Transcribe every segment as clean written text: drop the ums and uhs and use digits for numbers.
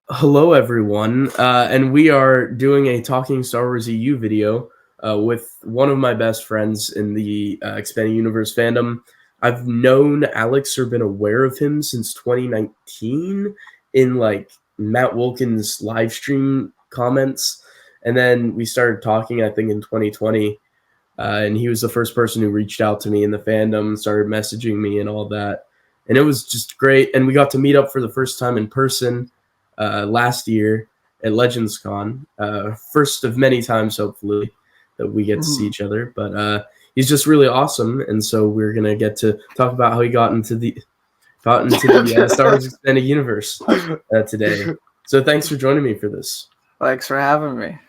Hello, everyone, and we are doing a Talking Star Wars EU video with one of my best friends in the Expanding Universe fandom. I've known Alex or been aware of him since 2019 in like Matt Wilkins' live stream comments, and then we started talking, I think, in 2020, and he was the first person who reached out to me in the fandom, started messaging me and all that, and it was just great, and we got to meet up for the first time in person last year at Legends Con. First of many times, hopefully, that we get to see each other. But he's just really awesome, and so we're gonna get to talk about how he got into the Star Wars Expanded Universe today. So thanks for joining me for this. Thanks for having me.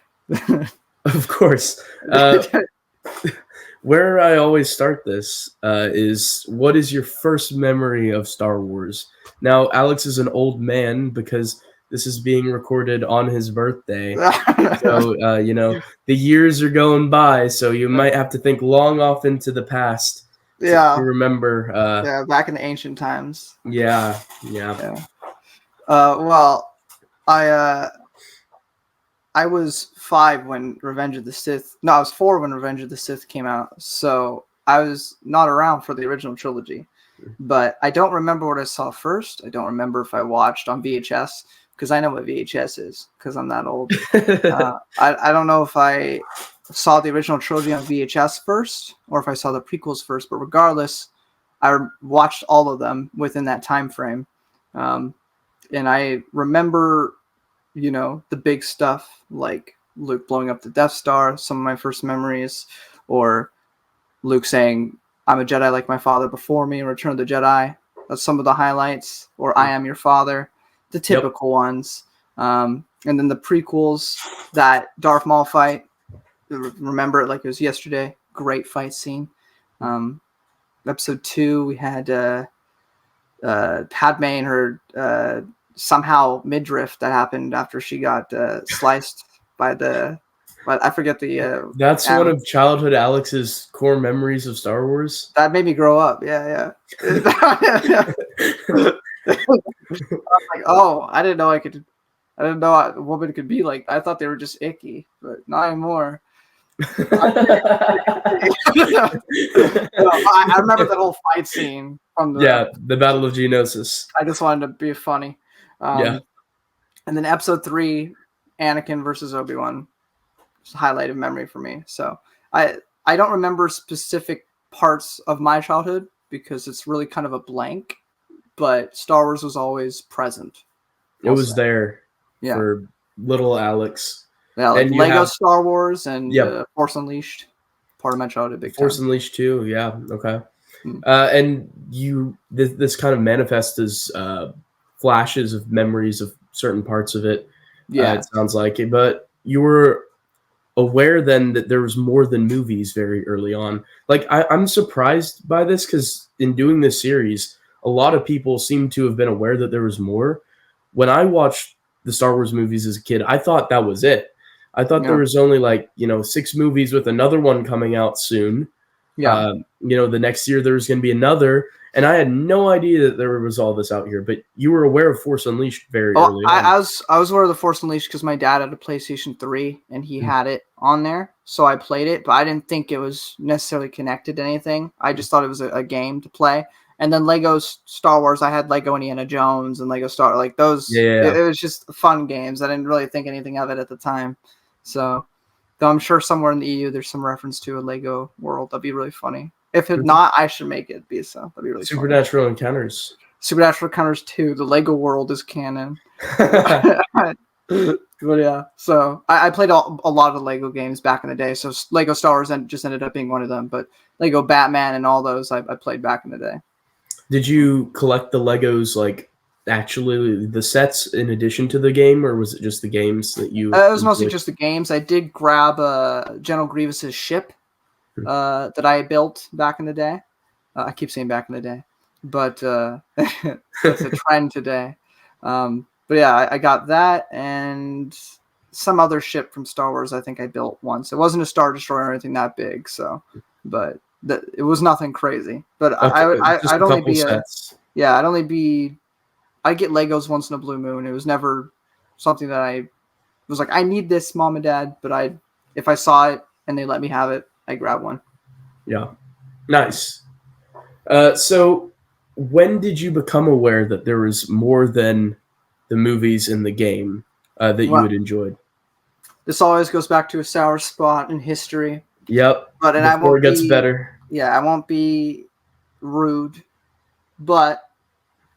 Of course. Where I always start this is, what is your first memory of Star Wars? Now, Alex is an old man because this is being recorded on his birthday. So, the years are going by, so you might have to think long off into the past to remember. Back in the ancient times. Yeah. Well, I was 5 when Revenge of the Sith. No, I was 4 when Revenge of the Sith came out. So I was not around for the original trilogy. But I don't remember what I saw first. I don't remember if I watched on VHS, because I know what VHS is, because I'm that old. I don't know if I saw the original trilogy on VHS first or if I saw the prequels first. But regardless, I watched all of them within that time frame. And I remember, the big stuff like Luke blowing up the Death Star, some of my first memories, or Luke saying, "I'm a Jedi like my father before me," in Return of the Jedi. That's some of the highlights. Or "I am your father," the typical ones. And then the prequels, that Darth Maul fight, remember it like it was yesterday. Great fight scene. Episode 2, we had Padme and her somehow midriff that happened after she got sliced by the... I forget the... That's one of childhood Alex's core memories of Star Wars. That made me grow up. Yeah. I was like, oh, I didn't know a woman could be like... I thought they were just icky, but not anymore. I remember that whole fight scene from the Battle of Geonosis. I just wanted to be funny. And then episode 3, Anakin versus Obi-Wan. Highlighted memory for me. So I don't remember specific parts of my childhood because it's really kind of a blank, but Star Wars was always present. It was there for little Alex. Yeah, like Lego Star Wars and Force Unleashed. Part of my childhood, big time. Force Unleashed too, yeah, okay. And this kind of manifests as flashes of memories of certain parts of it. It sounds like it, but you were aware then that there was more than movies very early on. Like, I'm surprised by this because in doing this series, a lot of people seem to have been aware that there was more. When I watched the Star Wars movies as a kid, I thought that was it. I thought there was only 6 movies with another one coming out soon. The next year there was going to be another, and I had no idea that there was all this out here. But you were aware of Force Unleashed very early on. I was aware of the Force Unleashed because my dad had a PlayStation 3 and he had it on there, so I played it. But I didn't think it was necessarily connected to anything. I just thought it was a game to play. And then Lego Star Wars, I had Lego Indiana Jones and Lego Star, like those. It was just fun games. I didn't really think anything of it at the time. So, though I'm sure somewhere in the EU there's some reference to a Lego world. That'd be really funny. If it's not, I should make it be so. That'd be really Supernatural funny. Encounters. Supernatural Encounters 2. The Lego world is canon. But yeah, so I played a lot of the Lego games back in the day. So Lego Star Wars just ended up being one of them. But Lego Batman and all those I played back in the day. Did you collect the Legos actually the sets in addition to the game, or was it just the games that you... It was mostly just the games. I did grab General Grievous's ship that I built back in the day. I keep saying back in the day, but that's a trend today. But yeah, I got that and some other ship from Star Wars I think I built once. It wasn't a Star Destroyer or anything that big, but it was nothing crazy. But Just I'd a only couple be sets. I'd get Legos once in a blue moon. It was never something that I was like, I need this, mom and dad. But if I saw it and they let me have it, I grab one. Yeah, nice. So when did you become aware that there was more than the movies in the game that you Well, had enjoyed? this always goes back to a sour spot in history. Yep. But and I Before it won't gets be better. I won't be rude, but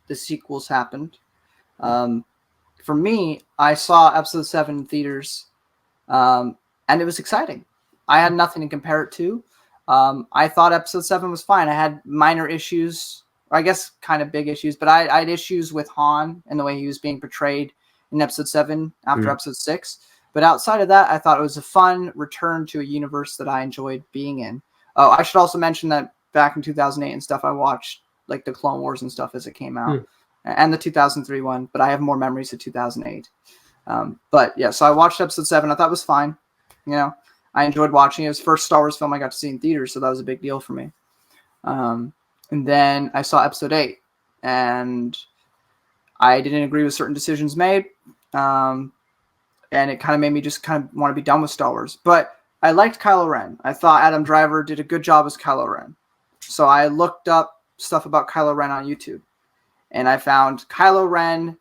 the sequels happened. Um, for me, I saw episode 7 in theaters, and it was exciting. I had nothing to compare it to. I thought episode 7 was fine. I had minor issues, or I guess kind of big issues, but I had issues with Han and the way he was being portrayed in episode 7 after episode 6. But outside of that, I thought it was a fun return to a universe that I enjoyed being in. Oh, I should also mention that back in 2008 and stuff, I watched like the Clone Wars and stuff as it came out, and the 2003 one. But I have more memories of 2008. But yeah, so I watched episode 7. I thought it was fine. You know, I enjoyed watching it. It was the first Star Wars film I got to see in theaters, so that was a big deal for me. And then I saw episode 8, and I didn't agree with certain decisions made. And it kind of made me just kind of want to be done with Star Wars. But I liked Kylo Ren. I thought Adam Driver did a good job as Kylo Ren. So I looked up stuff about Kylo Ren on YouTube, and I found Kylo Ren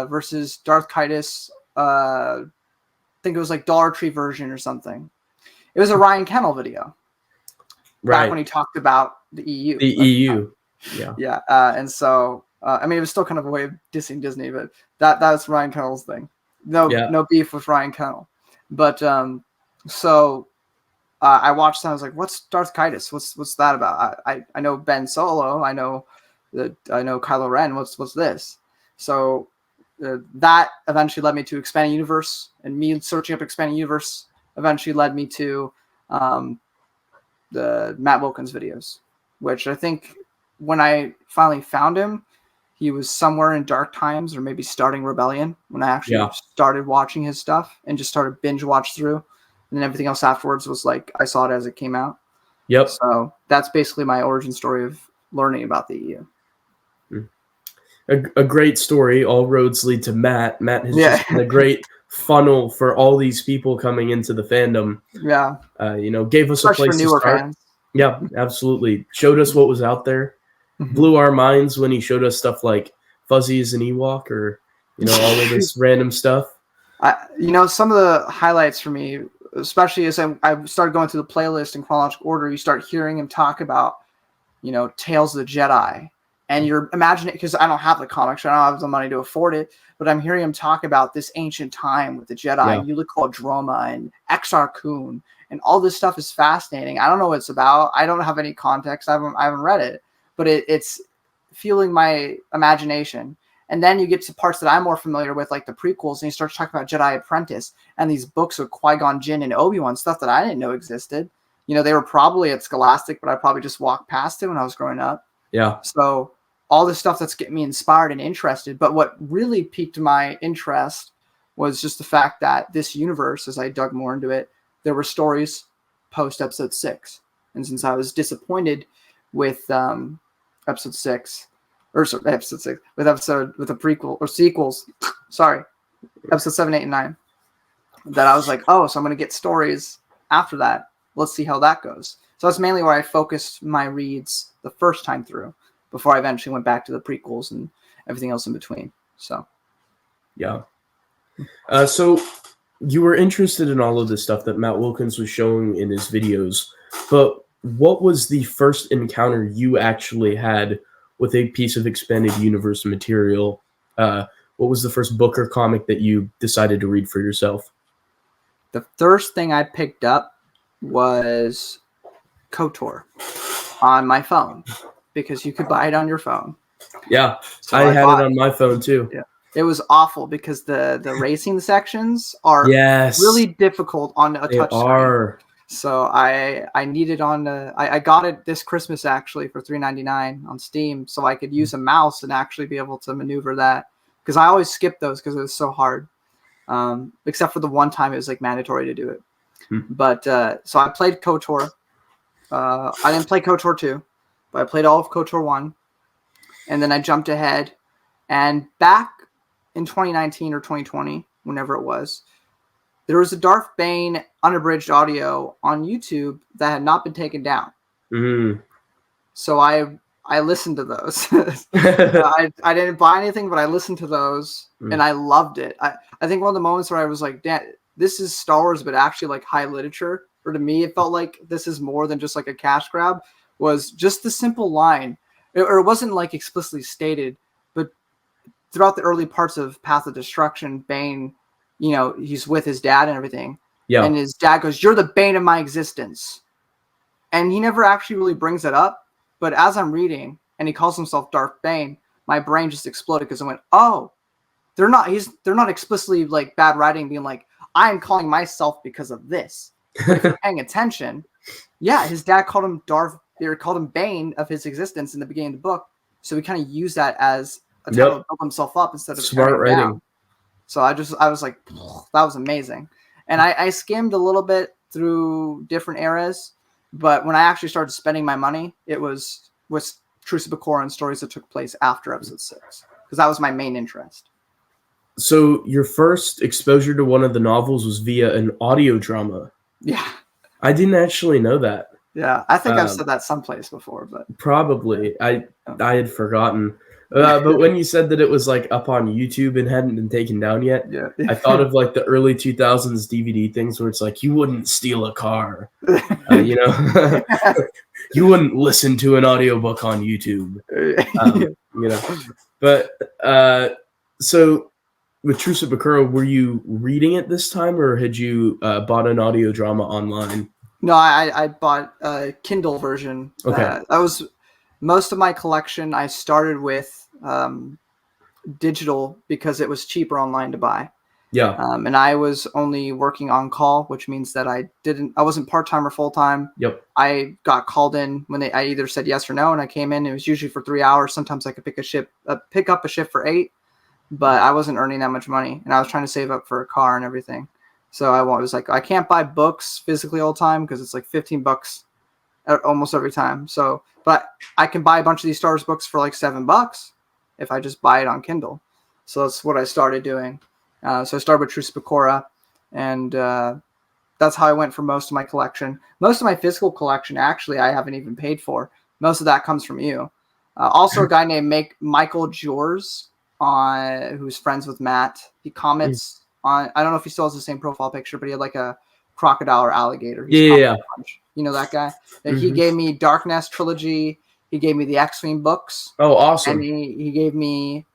versus Darth Kaitis. I think it was like Dollar Tree version or something. It was a Ryan Kennel video. Back when he talked about the EU. The EU. Yeah. Yeah. And so, I mean, it was still kind of a way of dissing Disney, but that's Ryan Kennel's thing. No beef with Ryan Kennel. But so I watched that. I was like, what's Darth Kaitis? What's that about? I know Ben Solo. I know Kylo Ren. What's this? So that eventually led me to Expanding Universe, and me searching up Expanding Universe eventually led me to the Matt Wilkins videos, which I think when I finally found him, he was somewhere in Dark Times or maybe starting Rebellion when I actually started watching his stuff and just started binge watch through. And then everything else afterwards was like, I saw it as it came out. Yep. So that's basically my origin story of learning about the EU. A great story. All roads lead to Matt. Matt has just been a great funnel for all these people coming into the fandom. Yeah. Gave us especially a place for newer to start. fans. Yeah, absolutely. Showed us what was out there. Blew our minds when he showed us stuff like Fuzzy is an Ewok, or all of this random stuff. Some of the highlights for me, especially as I started going through the playlist in chronological order, you start hearing him talk about, Tales of the Jedi. And you're imagining, because I don't have the comics, I don't have the money to afford it, but I'm hearing him talk about this ancient time with the Jedi, and Ulico Droma and Exar Kun, and all this stuff is fascinating. I don't know what it's about. I don't have any context. I haven't read it, but it's fueling my imagination. And then you get to parts that I'm more familiar with, like the prequels, and he starts talking about Jedi Apprentice and these books of Qui-Gon Jinn and Obi-Wan, stuff that I didn't know existed. They were probably at Scholastic, but I probably just walked past it when I was growing up. Yeah. So all this stuff that's getting me inspired and interested. But what really piqued my interest was just the fact that this universe, as I dug more into it, there were stories post episode 6. And since I was disappointed with episode 6, with the prequel or sequels, episode 7, 8, and 9, that I was like, oh, so I'm going to get stories after that. Let's see how that goes. So that's mainly where I focused my reads the first time through, before I eventually went back to the prequels and everything else in between. So, yeah. So you were interested in all of this stuff that Matt Wilkins was showing in his videos, but what was the first encounter you actually had with a piece of expanded universe material? What was the first book or comic that you decided to read for yourself? The first thing I picked up was KOTOR on my phone, because you could buy it on your phone. Yeah, so I had it on my phone too. Yeah. It was awful because the racing sections are really difficult on a touch screen. So I needed I got it this Christmas actually for $3.99 on Steam, so I could use a mouse and actually be able to maneuver that, because I always skip those because it was so hard. Except for the one time it was like mandatory to do it. But so I played KOTOR. I didn't play KOTOR 2, but I played all of KOTOR 1. And then I jumped ahead. And back in 2019 or 2020, whenever it was, there was a Darth Bane unabridged audio on YouTube that had not been taken down. Mm. So I listened to those. I didn't buy anything, but I listened to those, and I loved it. I think one of the moments where I was like, "Damn, this is Star Wars, but actually like high literature." Or to me, it felt like this is more than just like a cash grab. Was just the simple line, or it wasn't like explicitly stated, but throughout the early parts of Path of Destruction, Bane, he's with his dad and everything. Yeah. And his dad goes, "You're the bane of my existence." And he never actually really brings it up. But as I'm reading and he calls himself Darth Bane, my brain just exploded because I went, "Oh, they're not explicitly like bad writing being like, I am calling myself because of this." But if you're paying attention, yeah, his dad called him Bane of his existence in the beginning of the book. So we kind of use that as a title to build himself up instead of smart writing. Down. So I was like, that was amazing. And I skimmed a little bit through different eras, but when I actually started spending my money, it was with Truce of Bakura and stories that took place after episode 6, because that was my main interest. So your first exposure to one of the novels was via an audio drama. Yeah. I didn't actually know that. Yeah, I think I've said that someplace before, but probably I had forgotten. But when you said that it was like up on YouTube and hadn't been taken down yet, yeah. I thought of like the early 2000s DVD things where it's like you wouldn't steal a car, you wouldn't listen to an audiobook on YouTube, But so with Truce of Bakura, were you reading it this time, or had you bought an audio drama online? No, I bought a Kindle version. Okay. That was most of my collection. I started with digital because it was cheaper online to buy. Yeah. And I was only working on call, which means that I wasn't part-time or full-time. Yep. I got called in when I either said yes or no, and I came in. It was usually for 3 hours. Sometimes I could pick up a shift for 8, but I wasn't earning that much money, and I was trying to save up for a car and everything. So I was like, I can't buy books physically all the time because it's like $15 almost every time. So, but I can buy a bunch of these Star Wars books for like $7 if I just buy it on Kindle. So that's what I started doing. So I started with Truce of Bakura, and that's how I went for most of my collection. Most of my physical collection, actually, I haven't even paid for. Most of that comes from you. Also, a guy named Michael Jors, who's friends with Matt. He comments on, I don't know if he still has the same profile picture, but he had like a crocodile or alligator. Yeah. You know that guy? And he gave me Dark Nest trilogy. He gave me the X-Wing books. Oh, awesome. And he gave me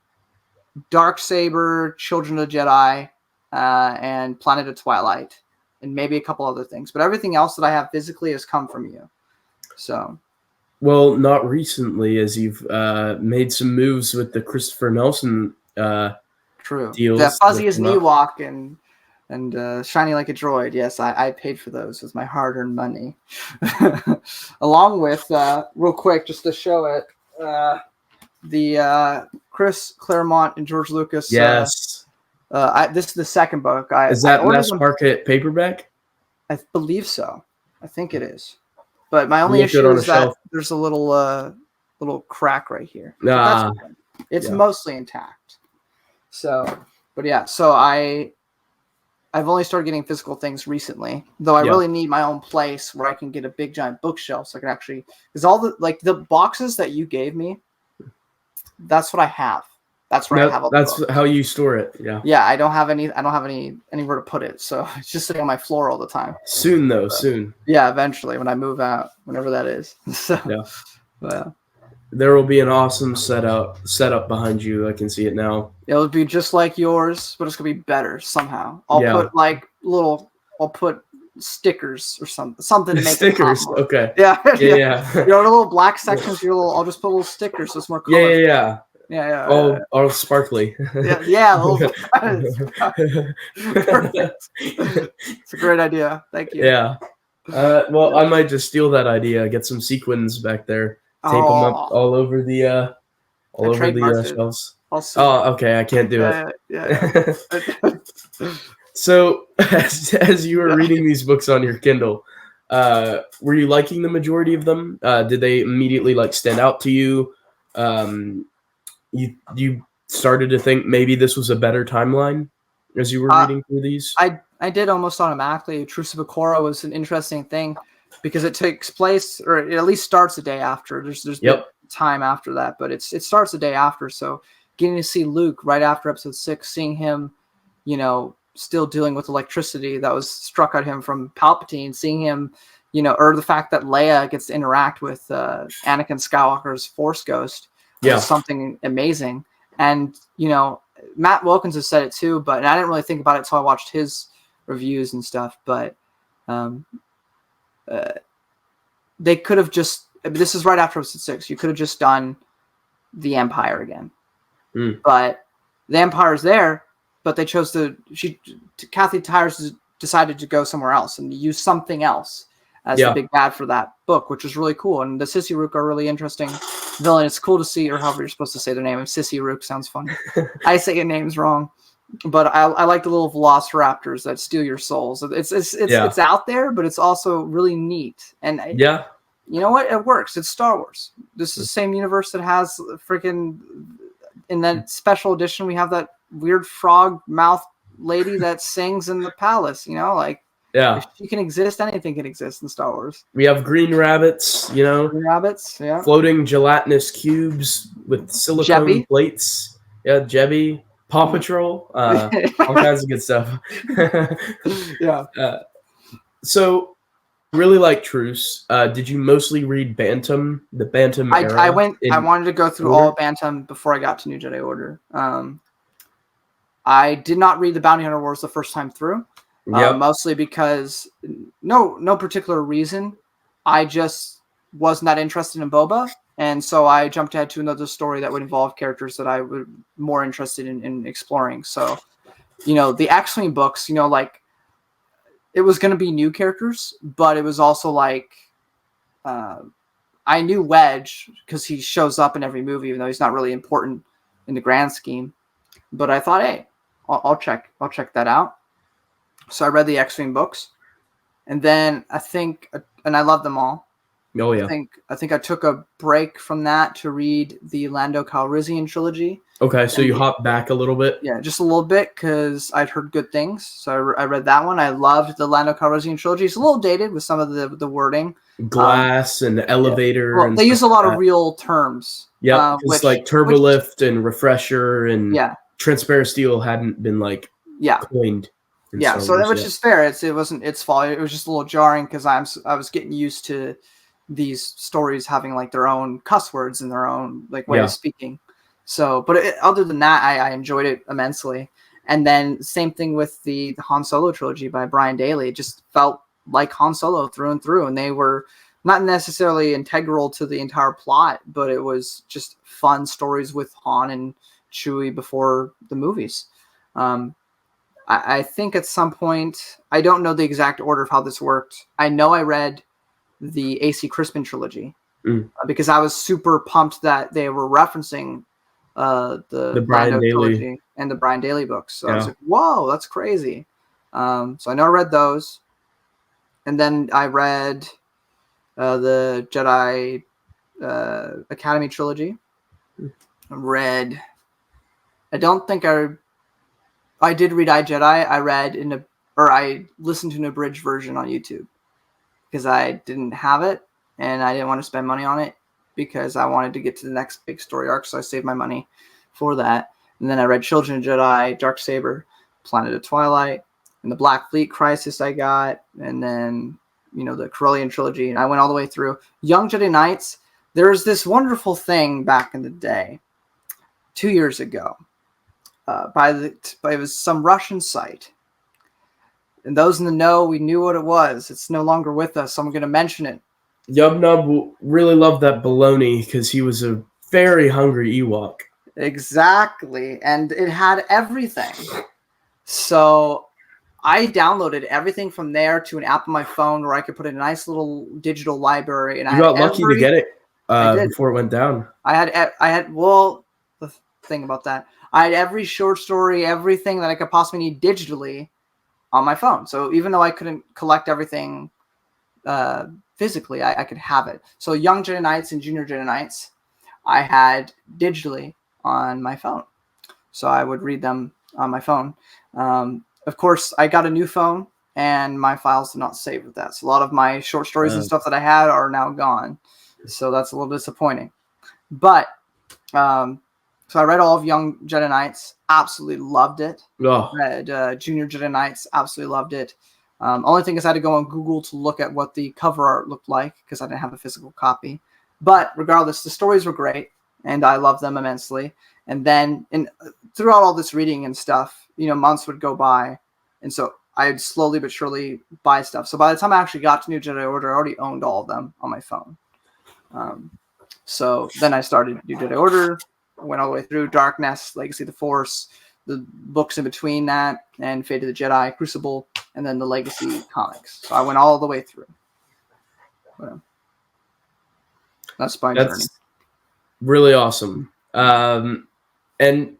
Darksaber, Children of the Jedi, and Planet of Twilight, and maybe a couple other things. But everything else that I have physically has come from you. So, well, not recently, as you've made some moves with the Christopher Nelson true deals. The fuzzy as an Ewok and shiny like a droid. Yes, I paid for those with my hard-earned money. Along with, real quick, just to show it, the Chris Claremont and George Lucas. Yes. This is the second book. Is that Mass Market paperback? I believe so. I think it is. But my only issue is that there's a little crack right here. It's mostly intact. So, but yeah. So I've only started getting physical things recently, though I really need my own place where I can get a big giant bookshelf so I can actually, because all the boxes that you gave me, that's what I have. That's where I have all the books. How you store it. Yeah. Yeah, I don't have anywhere to put it, so it's just sitting on my floor all the time. Soon though, soon. Yeah, eventually when I move out, whenever that is. So yeah. Well, there will be an awesome setup behind you. I can see it now. It'll be just like yours, but it's gonna be better somehow. I'll put stickers or something to make stickers. It okay. Yeah. Yeah. The little black sections. I'll just put little stickers so it's more colorful. Yeah. All sparkly. Yeah. Perfect. It's a great idea. Thank you. Yeah. Well, I might just steal that idea. Get some sequins back there. Tape them up all over the shelves. Oh, okay. I can't do it. Yeah. So, as you were reading these books on your Kindle, Were you liking the majority of them? Did they immediately like stand out to you? You started to think maybe this was a better timeline as you were Uh, reading through these? I did almost automatically. Truce of Bakura was an interesting thing because it takes place, or it at least starts the day after. There's been Yep. time after that, but it starts the day after. So getting to see Luke right after episode 6, seeing him, still dealing with electricity that was struck at him from Palpatine, seeing him, or the fact that Leia gets to interact with Anakin Skywalker's Force Ghost was something amazing. And, Matt Wilkins has said it too, but I didn't really think about it until I watched his reviews and stuff. But they could have just, this is right after episode 6. You could have just done the Empire again. But the Empire's there, but they chose Kathy Tyers decided to go somewhere else and use something else as the big bad for that book, which was really cool. And the Sissy Rook are really interesting villain. It's cool to see, or however you're supposed to say their name. Sissy Rook sounds funny. I say your name's wrong, but I like the little velociraptors that steal your souls. It's out there, but it's also really neat. And you know what? It works. It's Star Wars. This is the same universe that has freaking, in that special edition, we have that weird frog mouth lady that sings in the palace, if she can exist, anything can exist in Star Wars. We have green rabbits, Green rabbits, floating gelatinous cubes with silicone plates. Yeah, Jebby, Paw Patrol, all kinds of good stuff. So, really like Truce. Did you mostly read Bantam, the Bantam era? I wanted to go through all Bantam before I got to New Jedi Order. I did not read the Bounty Hunter Wars the first time through. Mostly because no particular reason. I just was not interested in Boba, and so I jumped ahead to another story that would involve characters that I would more interested in exploring. So, the X-Wing books, it was going to be new characters, but it was also like I knew Wedge because he shows up in every movie, even though he's not really important in the grand scheme. But I thought, hey, I'll check that out. So I read the X-Wing books, and then I love them all. Oh yeah. I think I took a break from that to read the Lando Calrissian trilogy. Okay, so you hopped back a little bit. Yeah, just a little bit because I'd heard good things. So I read that one. I loved the Lando Calrissian trilogy. It's a little dated with some of the wording. Glass and elevator. Well, and they use a lot of real terms. Yeah, it's like turbolift and refresher and transparent steel hadn't been coined. So that was just fair. It wasn't its fault. It was just a little jarring because I was getting used to these stories having their own cuss words and their own way of speaking. So, but other than that, I enjoyed it immensely. And then same thing with the Han Solo trilogy by Brian Daley. It just felt like Han Solo through and through, and they were not necessarily integral to the entire plot, but it was just fun stories with Han and Chewie before the movies. I think at some point, I don't know the exact order of how this worked. I know I read the A.C. Crispin trilogy because I was super pumped that they were referencing the Brian Daley trilogy and the Brian Daley books. So I was like, whoa, that's crazy. So I know I read those. And then I read the Jedi Academy trilogy. I did read iJedi. I listened to an abridged version on YouTube because I didn't have it and I didn't want to spend money on it because I wanted to get to the next big story arc. So I saved my money for that. And then I read Children of Jedi, Darksaber, Planet of Twilight, and the Black Fleet Crisis I got. And then, the Corellian trilogy. And I went all the way through Young Jedi Knights. There was this wonderful thing back in the day, 2 years ago. It was some Russian site. And those in the know, we knew what it was. It's no longer with us, so I'm going to mention it. Yubnub really loved that baloney because he was a very hungry Ewok. Exactly. And it had everything. So I downloaded everything from there to an app on my phone where I could put in a nice little digital library. And you got lucky to get it before it went down. The thing about that, I had every short story, everything that I could possibly need digitally on my phone. So even though I couldn't collect everything physically, I could have it. So Young Jedi Knights and Junior Jedi Knights, I had digitally on my phone. So I would read them on my phone. Of course, I got a new phone, and my files did not save with that. So a lot of my short stories and stuff that I had are now gone. So that's a little disappointing. But so I read all of Young Jedi Knights, absolutely loved it. Oh. Read Junior Jedi Knights, absolutely loved it. Only thing is I had to go on Google to look at what the cover art looked like because I didn't have a physical copy. But regardless, the stories were great, and I loved them immensely. And then throughout all this reading and stuff, months would go by. And so I'd slowly but surely buy stuff. So by the time I actually got to New Jedi Order, I already owned all of them on my phone. So then I started New Jedi Order, went all the way through Darkness, Legacy of the Force, the books in between that, and Fate of the Jedi, Crucible, and then the Legacy comics. So I went all the way through. That's my journey. Really awesome. And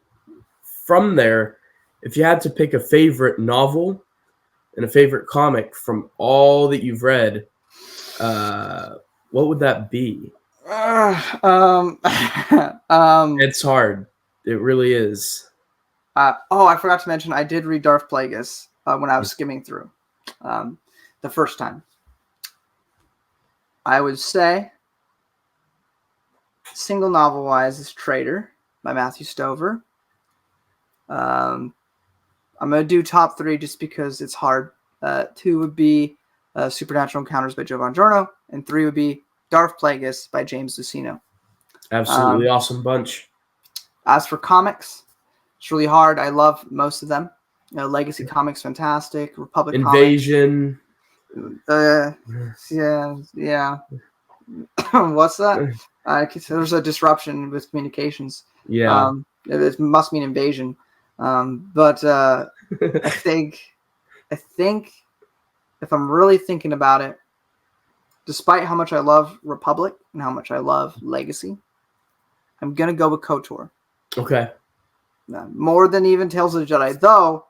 from there, if you had to pick a favorite novel and a favorite comic from all that you've read, what would that be? It's hard. It really is. I forgot to mention I did read Darth Plagueis when I was skimming through the first time. I would say single novel wise is Traitor by Matthew Stover. I'm gonna do top 3 just because it's hard. 2 would be Supernatural Encounters by Joe Bongiorno, and 3 would be Darth Plagueis by James Luceno. Absolutely awesome bunch. As for comics, it's really hard. I love most of them. Legacy Comics, fantastic. Republic Invasion. Comics. Yeah. What's that? There's a disruption with communications. Yeah. It must mean invasion. But I think if I'm really thinking about it, despite how much I love Republic and how much I love Legacy, I'm gonna go with KOTOR. Okay. More than even Tales of the Jedi. Though,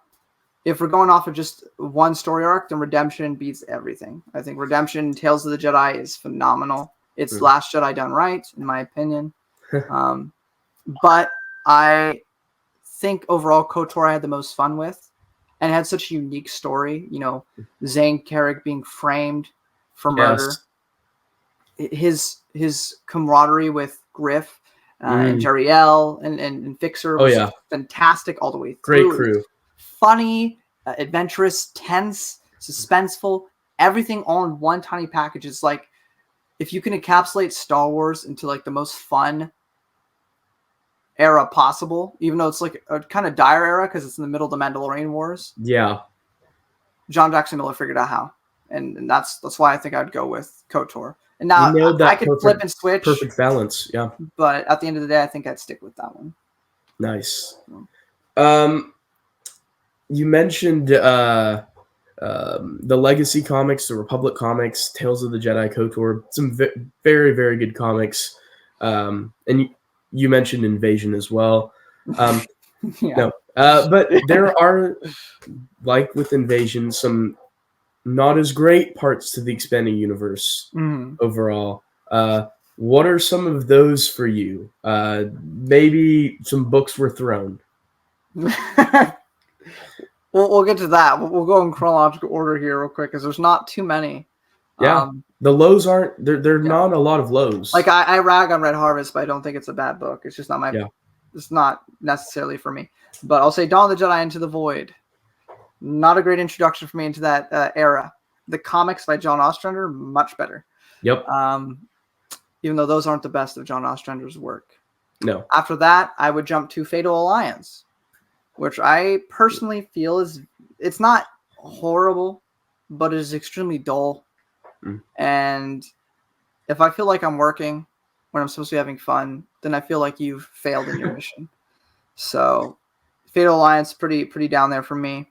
if we're going off of just one story arc, then Redemption beats everything. I think Redemption, Tales of the Jedi is phenomenal. It's Last Jedi done right, in my opinion. But I think overall KOTOR I had the most fun with, and it had such a unique story. Zane Carrick being framed for murder. His camaraderie with Griff and Jeriel and Fixer was fantastic all the way through. Great crew. Funny, adventurous, tense, suspenseful, everything all in one tiny package. It's like if you can encapsulate Star Wars into like the most fun era possible, even though it's like a kind of dire era because it's in the middle of the Mandalorian Wars. Yeah. John Jackson Miller figured out how. And that's why I think I'd go with KOTOR. And now I could flip and switch. Perfect balance, yeah. But at the end of the day, I think I'd stick with that one. Nice. You mentioned the Legacy comics, the Republic comics, Tales of the Jedi, KOTOR, some very, very good comics. And you mentioned Invasion as well. No, but there are, like with Invasion, some not as great parts to the expanding universe overall. What are some of those for you? Maybe some books were thrown. We'll get to that. We'll go in chronological order here real quick because there's not too many. Yeah, the lows aren't. They're not a lot of lows. Like I rag on Red Harvest, but I don't think it's a bad book. It's just not my. Yeah. It's not necessarily for me. But I'll say Dawn of the Jedi Into the Void. Not a great introduction for me into that era. The comics by John Ostrander, much better. Yep. Even though those aren't the best of John Ostrander's work. No. After that, I would jump to Fatal Alliance, which I personally feel it's not horrible, but it is extremely dull. And if I feel like I'm working when I'm supposed to be having fun, then I feel like you've failed in your mission. So Fatal Alliance, pretty down there for me.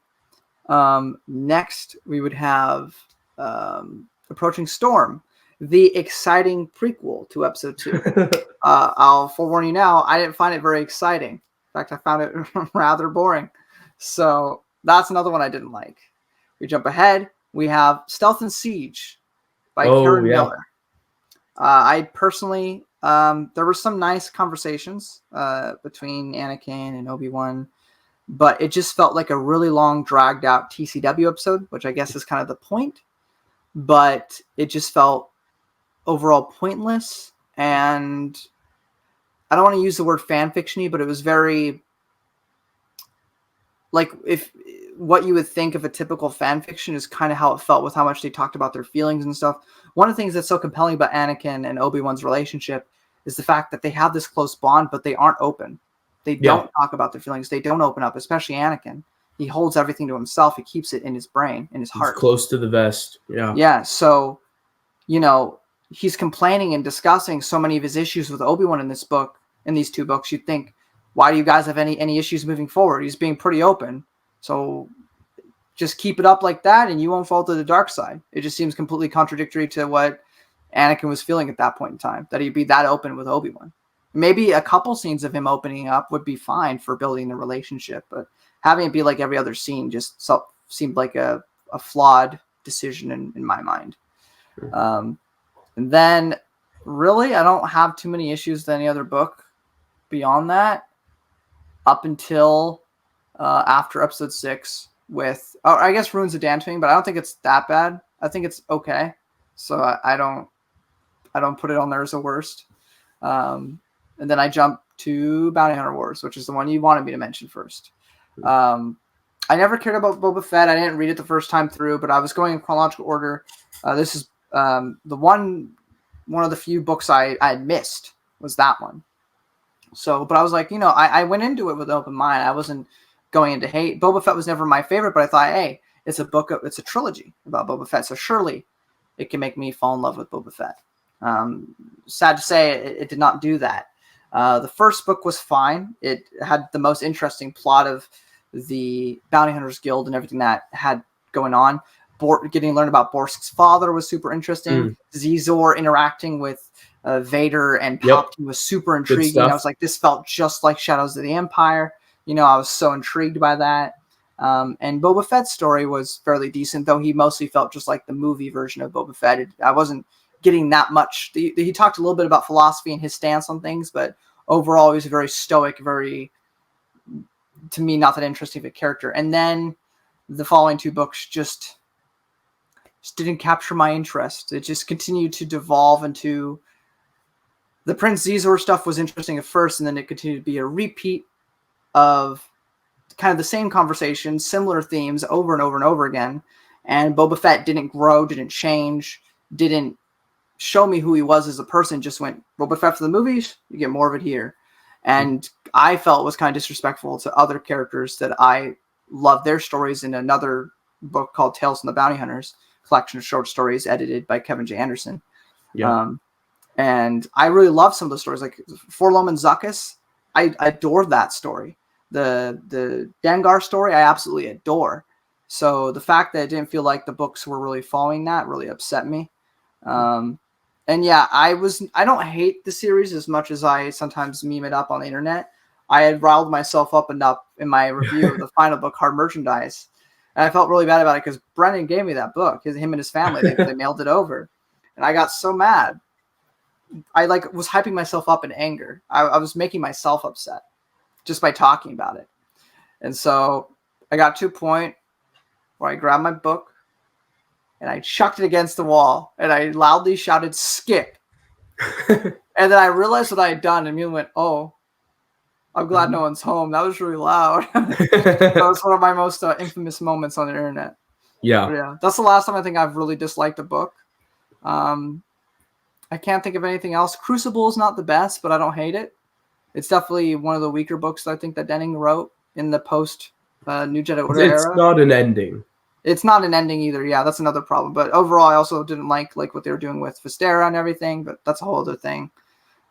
Next, we would have Approaching Storm, the exciting prequel to Episode 2. I'll forewarn you now, I didn't find it very exciting. In fact, I found it rather boring. So that's another one I didn't like. We jump ahead. We have Stealth and Siege by Oh, Karen yeah. Miller. I personally, there were some nice conversations between Anakin and Obi-Wan, but it just felt like a really long, dragged out TCW episode, which I guess is kind of the point. But it just felt overall pointless, and I don't want to use the word fan fictiony, but it was very like if what you would think of a typical fan fiction is kind of how it felt with how much they talked about their feelings and stuff. One of the things that's so compelling about Anakin and Obi-Wan's relationship is the fact that they have this close bond, but they aren't open. They don't talk about their feelings. They don't open up, especially Anakin. He holds everything to himself. He keeps it in his brain, in his heart. He's close to the vest. Yeah. Yeah. So, you know, he's complaining and discussing so many of his issues with Obi-Wan in this book, in these two books. You'd think, why do you guys have any issues moving forward? He's being pretty open. So just keep it up like that and you won't fall to the dark side. It just seems completely contradictory to what Anakin was feeling at that point in time, that he'd be that open with Obi-Wan. Maybe a couple scenes of him opening up would be fine for building the relationship, but having it be like every other scene just seemed like a flawed decision in my mind. And then really, I don't have too many issues with any other book beyond that up until after episode 6 with, I guess Ruins of Dantooine, but I don't think it's that bad. I think it's okay. So I don't put it on there as the worst. And then I jump to Bounty Hunter Wars, which is the one you wanted me to mention first. I never cared about Boba Fett. I didn't read it the first time through, but I was going in chronological order. This is the one of the few books I had missed was that one. So, but I was like, I went into it with an open mind. I wasn't going into hate. Boba Fett was never my favorite, but I thought, hey, it's a trilogy about Boba Fett, so surely it can make me fall in love with Boba Fett. Sad to say, it did not do that. The first book was fine. It had the most interesting plot of the Bounty Hunters Guild and everything that had going on. Getting to learn about Borsk's father was super interesting. Zizor interacting with Vader and Palpatine was super intriguing. I was like, this felt just like Shadows of the Empire. I was so intrigued by that. And Boba Fett's story was fairly decent, though he mostly felt just like the movie version of Boba Fett. I wasn't getting that much. He talked a little bit about philosophy and his stance on things, but overall he was very stoic, very, to me, not that interesting of a character. And then the following two books just didn't capture my interest. It just continued to devolve into the Prince Zizor stuff was interesting at first, and then it continued to be a repeat of kind of the same conversation, similar themes over and over and over again. And Boba Fett didn't grow, didn't change, didn't show me who he was as a person, just went Boba Fett for the movies, you get more of it here. And I felt it was kind of disrespectful to other characters that I loved their stories in another book called Tales from the Bounty Hunters, collection of short stories edited by Kevin J. Anderson. And I really love some of the stories, like Forlom and Zuckuss. I adored that story. The Dengar story, I absolutely adore. So the fact that it didn't feel like the books were really following that really upset me. And yeah, I don't hate the series as much as I sometimes meme it up on the internet. I had riled myself up enough in my review of the final book, Hard Merchandise. And I felt really bad about it because Brennan gave me that book. Him and his family, they mailed it over. And I got so mad. I was hyping myself up in anger. I was making myself upset just by talking about it. And so I got to a point where I grabbed my book and I chucked it against the wall and I loudly shouted, "Skip." And then I realized what I had done and me went, "Oh, I'm glad no one's home." That was really loud. That was one of my most infamous moments on the internet. But yeah, that's the last time I think I've really disliked a book. I can't think of anything else. Crucible is not the best, but I don't hate it. It's definitely one of the weaker books that I think that Denning wrote in the post New Jedi Order era. It's not an ending. It's not an ending either. Yeah, that's another problem. But overall, I also didn't like what they were doing with Vistera and everything, but that's a whole other thing.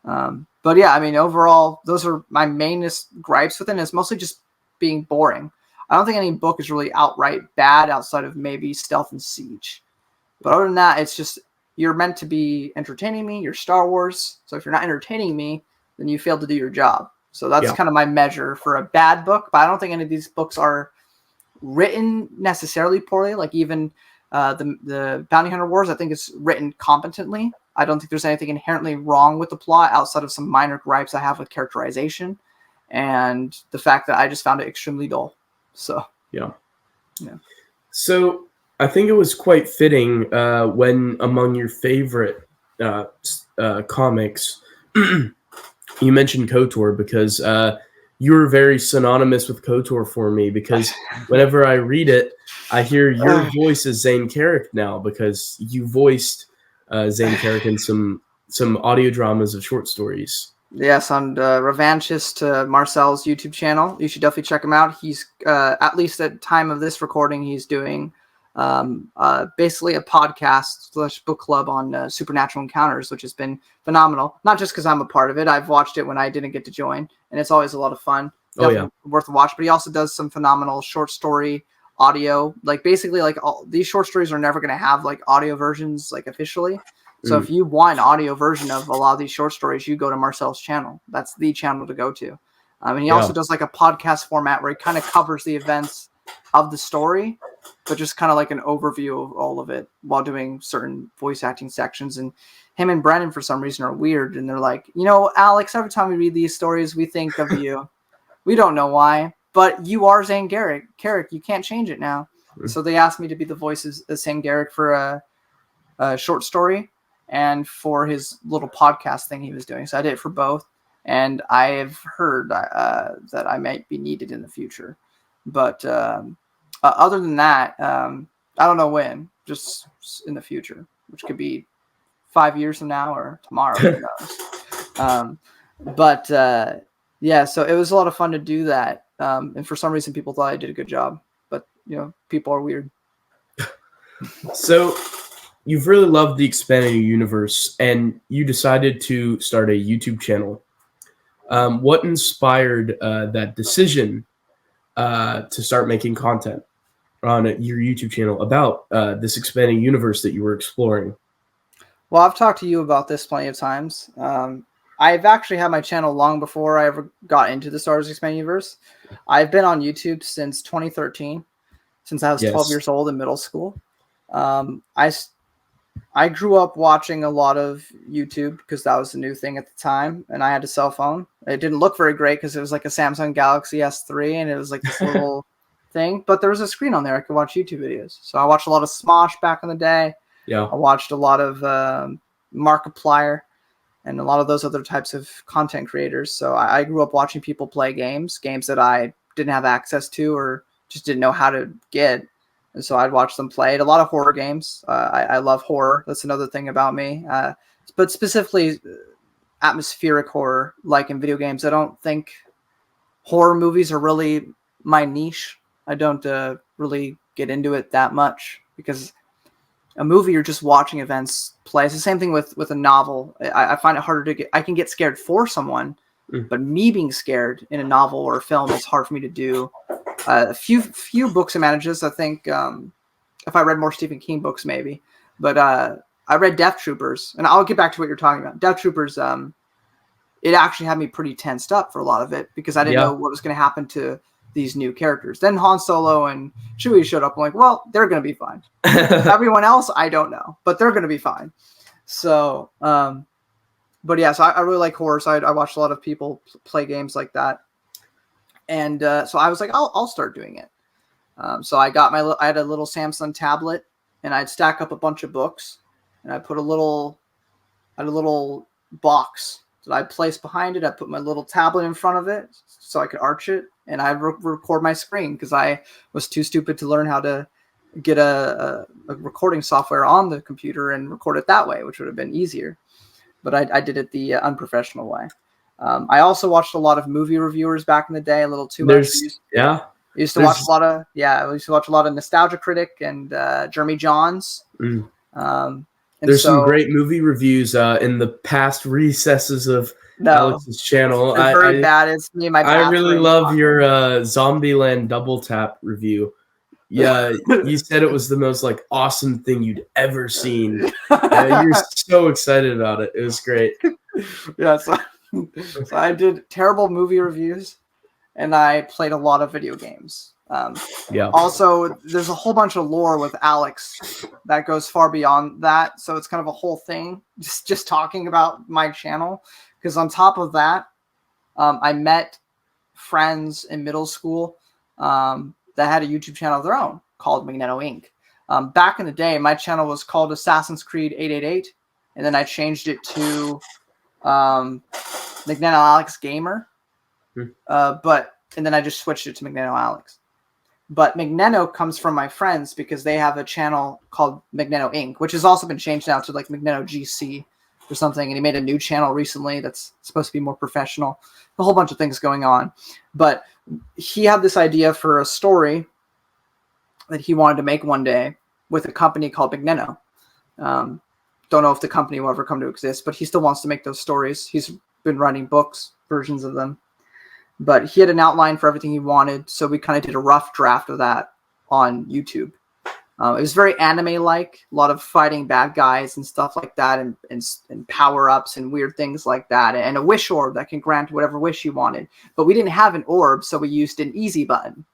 But yeah, I mean, overall, those are my mainest gripes with it. It's mostly just being boring. I don't think any book is really outright bad outside of maybe Stealth and Siege. But other than that, it's just, you're meant to be entertaining me. You're Star Wars. So if you're not entertaining me, then you failed to do your job. So that's kind of my measure for a bad book. But I don't think any of these books are written necessarily poorly. Like even The Bounty Hunter Wars, I think it's written competently. I don't think there's anything inherently wrong with the plot outside of some minor gripes I have with characterization and the fact that I just found it extremely dull. So Yeah. yeah. So I think it was quite fitting when among your favorite comics, you mentioned KOTOR because you were very synonymous with KOTOR for me because whenever I read it, I hear your voice as Zane Carrick now because you voiced Zane Carrick in some audio dramas of short stories. Yes, on Revanchist Marcel's YouTube channel. You should definitely check him out. He's at least at time of this recording, he's doing basically a podcast / book club on supernatural encounters, which has been phenomenal. Not just because I'm a part of it. I've watched it when I didn't get to join, and it's always a lot of fun. Definitely worth a watch. But he also does some phenomenal short story audio. Like basically, like all these short stories are never going to have like audio versions like officially. So if you want an audio version of a lot of these short stories, you go to Marcel's channel. That's the channel to go to. And he also does like a podcast format where he kind of covers the events of the story, but just kind of like an overview of all of it while doing certain voice acting sections. And him and Brennan, for some reason, are weird. And they're like, you know, Alex, every time we read these stories, we think of you. We don't know why, but you are Zane Carrick. You can't change it now. So they asked me to be the voice of Zane Carrick for a short story and for his little podcast thing he was doing. So I did it for both. And I've heard that I might be needed in the future. But other than that, I don't know when, just in the future, which could be 5 years from now or tomorrow. Who knows? Yeah, so it was a lot of fun to do that. And for some reason, people thought I did a good job. But, you know, people are weird. So you've really loved the expanded universe, and you decided to start a YouTube channel. What inspired that decision to start making content on your YouTube channel about this expanding universe that you were exploring? Well, I've talked to you about this plenty of times. I've actually had my channel long before I ever got into the Star Wars Expanded Universe. I've been on YouTube since 2013, since I was 12 years old in middle school. I grew up watching a lot of YouTube because that was the new thing at the time, and I had a cell phone. It didn't look very great because it was like a Samsung Galaxy S3, and it was like this little thing. But there was a screen on there I could watch YouTube videos. So I watched a lot of Smosh back in the day. Yeah, I watched a lot of Markiplier and a lot of those other types of content creators. So I grew up watching people play games that I didn't have access to or just didn't know how to get. And so I'd watch them play it. A lot of horror games. I love horror. That's another thing about me. But specifically atmospheric horror, like in video games. I don't think horror movies are really my niche. I don't really get into it that much because a movie, you're just watching events play. It's the same thing with a novel. I find it harder to get. I can get scared for someone, but me being scared in a novel or a film is hard for me to do. A few books and manages. I think if I read more Stephen King books, maybe. But I read Death Troopers, and I'll get back to what you're talking about. Death Troopers. It actually had me pretty tensed up for a lot of it because I didn't know what was going to happen to these new characters. Then Han Solo and Chewie showed up. I'm like, well, they're going to be fine. Everyone else, I don't know, but they're going to be fine. So, but yeah, so I really like horror. So I watched a lot of people play games like that. And so I was like, I'll start doing it. So I had a little Samsung tablet, and I'd stack up a bunch of books, and I put a little box that I'd place behind it. I put my little tablet in front of it so I could arch it, and I'd record my screen because I was too stupid to learn how to get a recording software on the computer and record it that way, which would have been easier. But I did it the unprofessional way. I also watched a lot of movie reviewers back in the day, a little too much. I used to watch a lot of Nostalgia Critic and Jeremy Johns. There's some great movie reviews in the past recesses of Alex's channel. It's very bad. It's me and my I really love your Zombieland Double Tap review. Yeah, you said it was the most like awesome thing you'd ever seen. You're so excited about it. It was great. Yeah, so I did terrible movie reviews, and I played a lot of video games. Yeah. Also, there's a whole bunch of lore with Alex that goes far beyond that. So it's kind of a whole thing, just talking about my channel. Because on top of that, I met friends in middle school that had a YouTube channel of their own called Magneto Inc. Back in the day, my channel was called Assassin's Creed 888, and then I changed it to MagnenoAlex Gamer. And then I just switched it to MagnenoAlex. But Magneno comes from my friends because they have a channel called Magneto Inc., which has also been changed now to like Magneto GC or something. And he made a new channel recently that's supposed to be more professional. A whole bunch of things going on. But he had this idea for a story that he wanted to make one day with a company called Magneno. Don't know if the company will ever come to exist, but he still wants to make those stories. He's been writing books, versions of them. But he had an outline for everything he wanted, so we kind of did a rough draft of that on YouTube. It was very anime-like, a lot of fighting bad guys and stuff like that, and power-ups and weird things like that, and a wish orb that can grant whatever wish you wanted. But we didn't have an orb, so we used an easy button.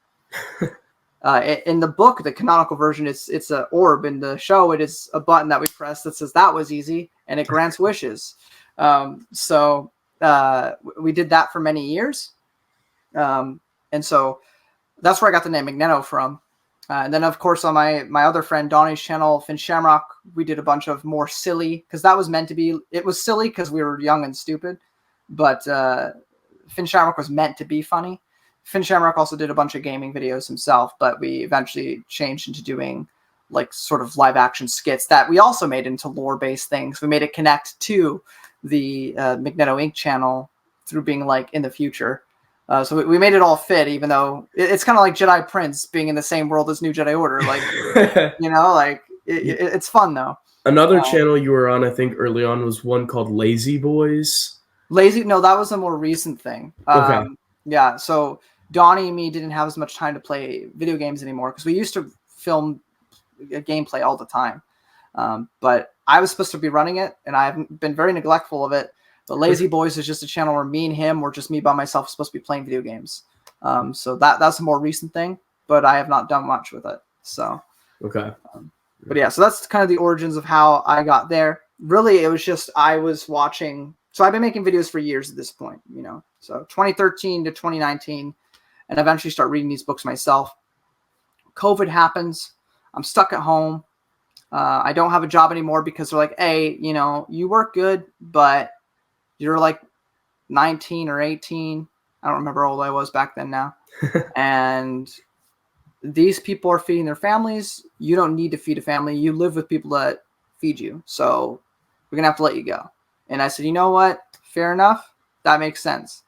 In the book, the canonical version, it's an orb. In the show, it is a button that we press that says that was easy, and it grants wishes. So we did that for many years. And so that's where I got the name Magneno from. And then, of course, on my other friend Donnie's channel, Finn Shamrock, we did a bunch of more silly, because that was meant to be, it was silly because we were young and stupid, but Finn Shamrock was meant to be funny. Finn Shamrock also did a bunch of gaming videos himself, but we eventually changed into doing like sort of live action skits that we also made into lore-based things. We made it connect to the Magneto Inc. channel through being like in the future. So we made it all fit, even though it's kind of like Jedi Prince being in the same world as New Jedi Order. Like, like it's fun though. Another channel you were on, I think early on, was one called Lazy Boys. No, that was a more recent thing. Okay. Yeah, so Donnie and me didn't have as much time to play video games anymore because we used to film gameplay all the time. But I was supposed to be running it, and I've been very neglectful of it. But Lazy Boys is just a channel where me and him, or just me by myself, supposed to be playing video games. So that's a more recent thing, but I have not done much with it. So okay. But yeah, so that's kind of the origins of how I got there. Really, it was just I was watching. So I've been making videos for years at this point, So 2013 to 2019, and eventually start reading these books myself. COVID happens. I'm stuck at home. I don't have a job anymore because they're like, hey, you work good, but you're like 19 or 18. I don't remember how old I was back then now. And these people are feeding their families. You don't need to feed a family. You live with people that feed you. So we're going to have to let you go. And I said, you know what? Fair enough. That makes sense.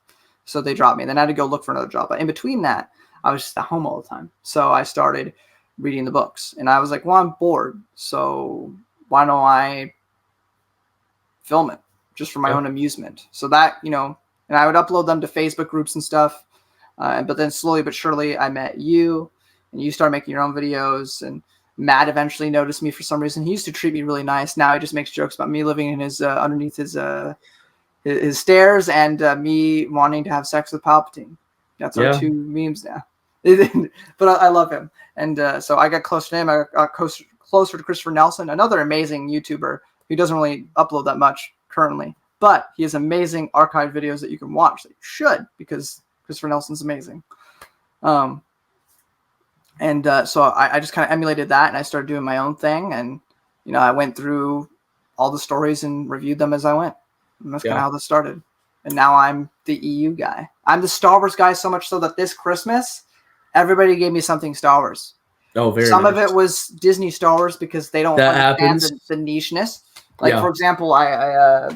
So they dropped me. And then I had to go look for another job. But in between that, I was just at home all the time. So I started reading the books. And I was like, well, I'm bored. So why don't I film it? Just for my own amusement. So that, and I would upload them to Facebook groups and stuff. But then slowly but surely I met you, and you started making your own videos, and Matt eventually noticed me for some reason. He used to treat me really nice. Now he just makes jokes about me living in his underneath his stairs, and me wanting to have sex with Palpatine. That's our two memes now. But I love him. And so I got close to him. I got closer to Christopher Nelson, another amazing YouTuber who doesn't really upload that much currently, but he has amazing archived videos that you can watch that you should, because Christopher Nelson's amazing. So I just kind of emulated that, and I started doing my own thing, and I went through all the stories and reviewed them as I went, and that's kind of how this started. And now I'm the EU guy. I'm the Star Wars guy, so much so that this Christmas everybody gave me something Star Wars. Oh, very Some nice. of it was Disney Star Wars because they don't understand the nicheness. Like, for example, I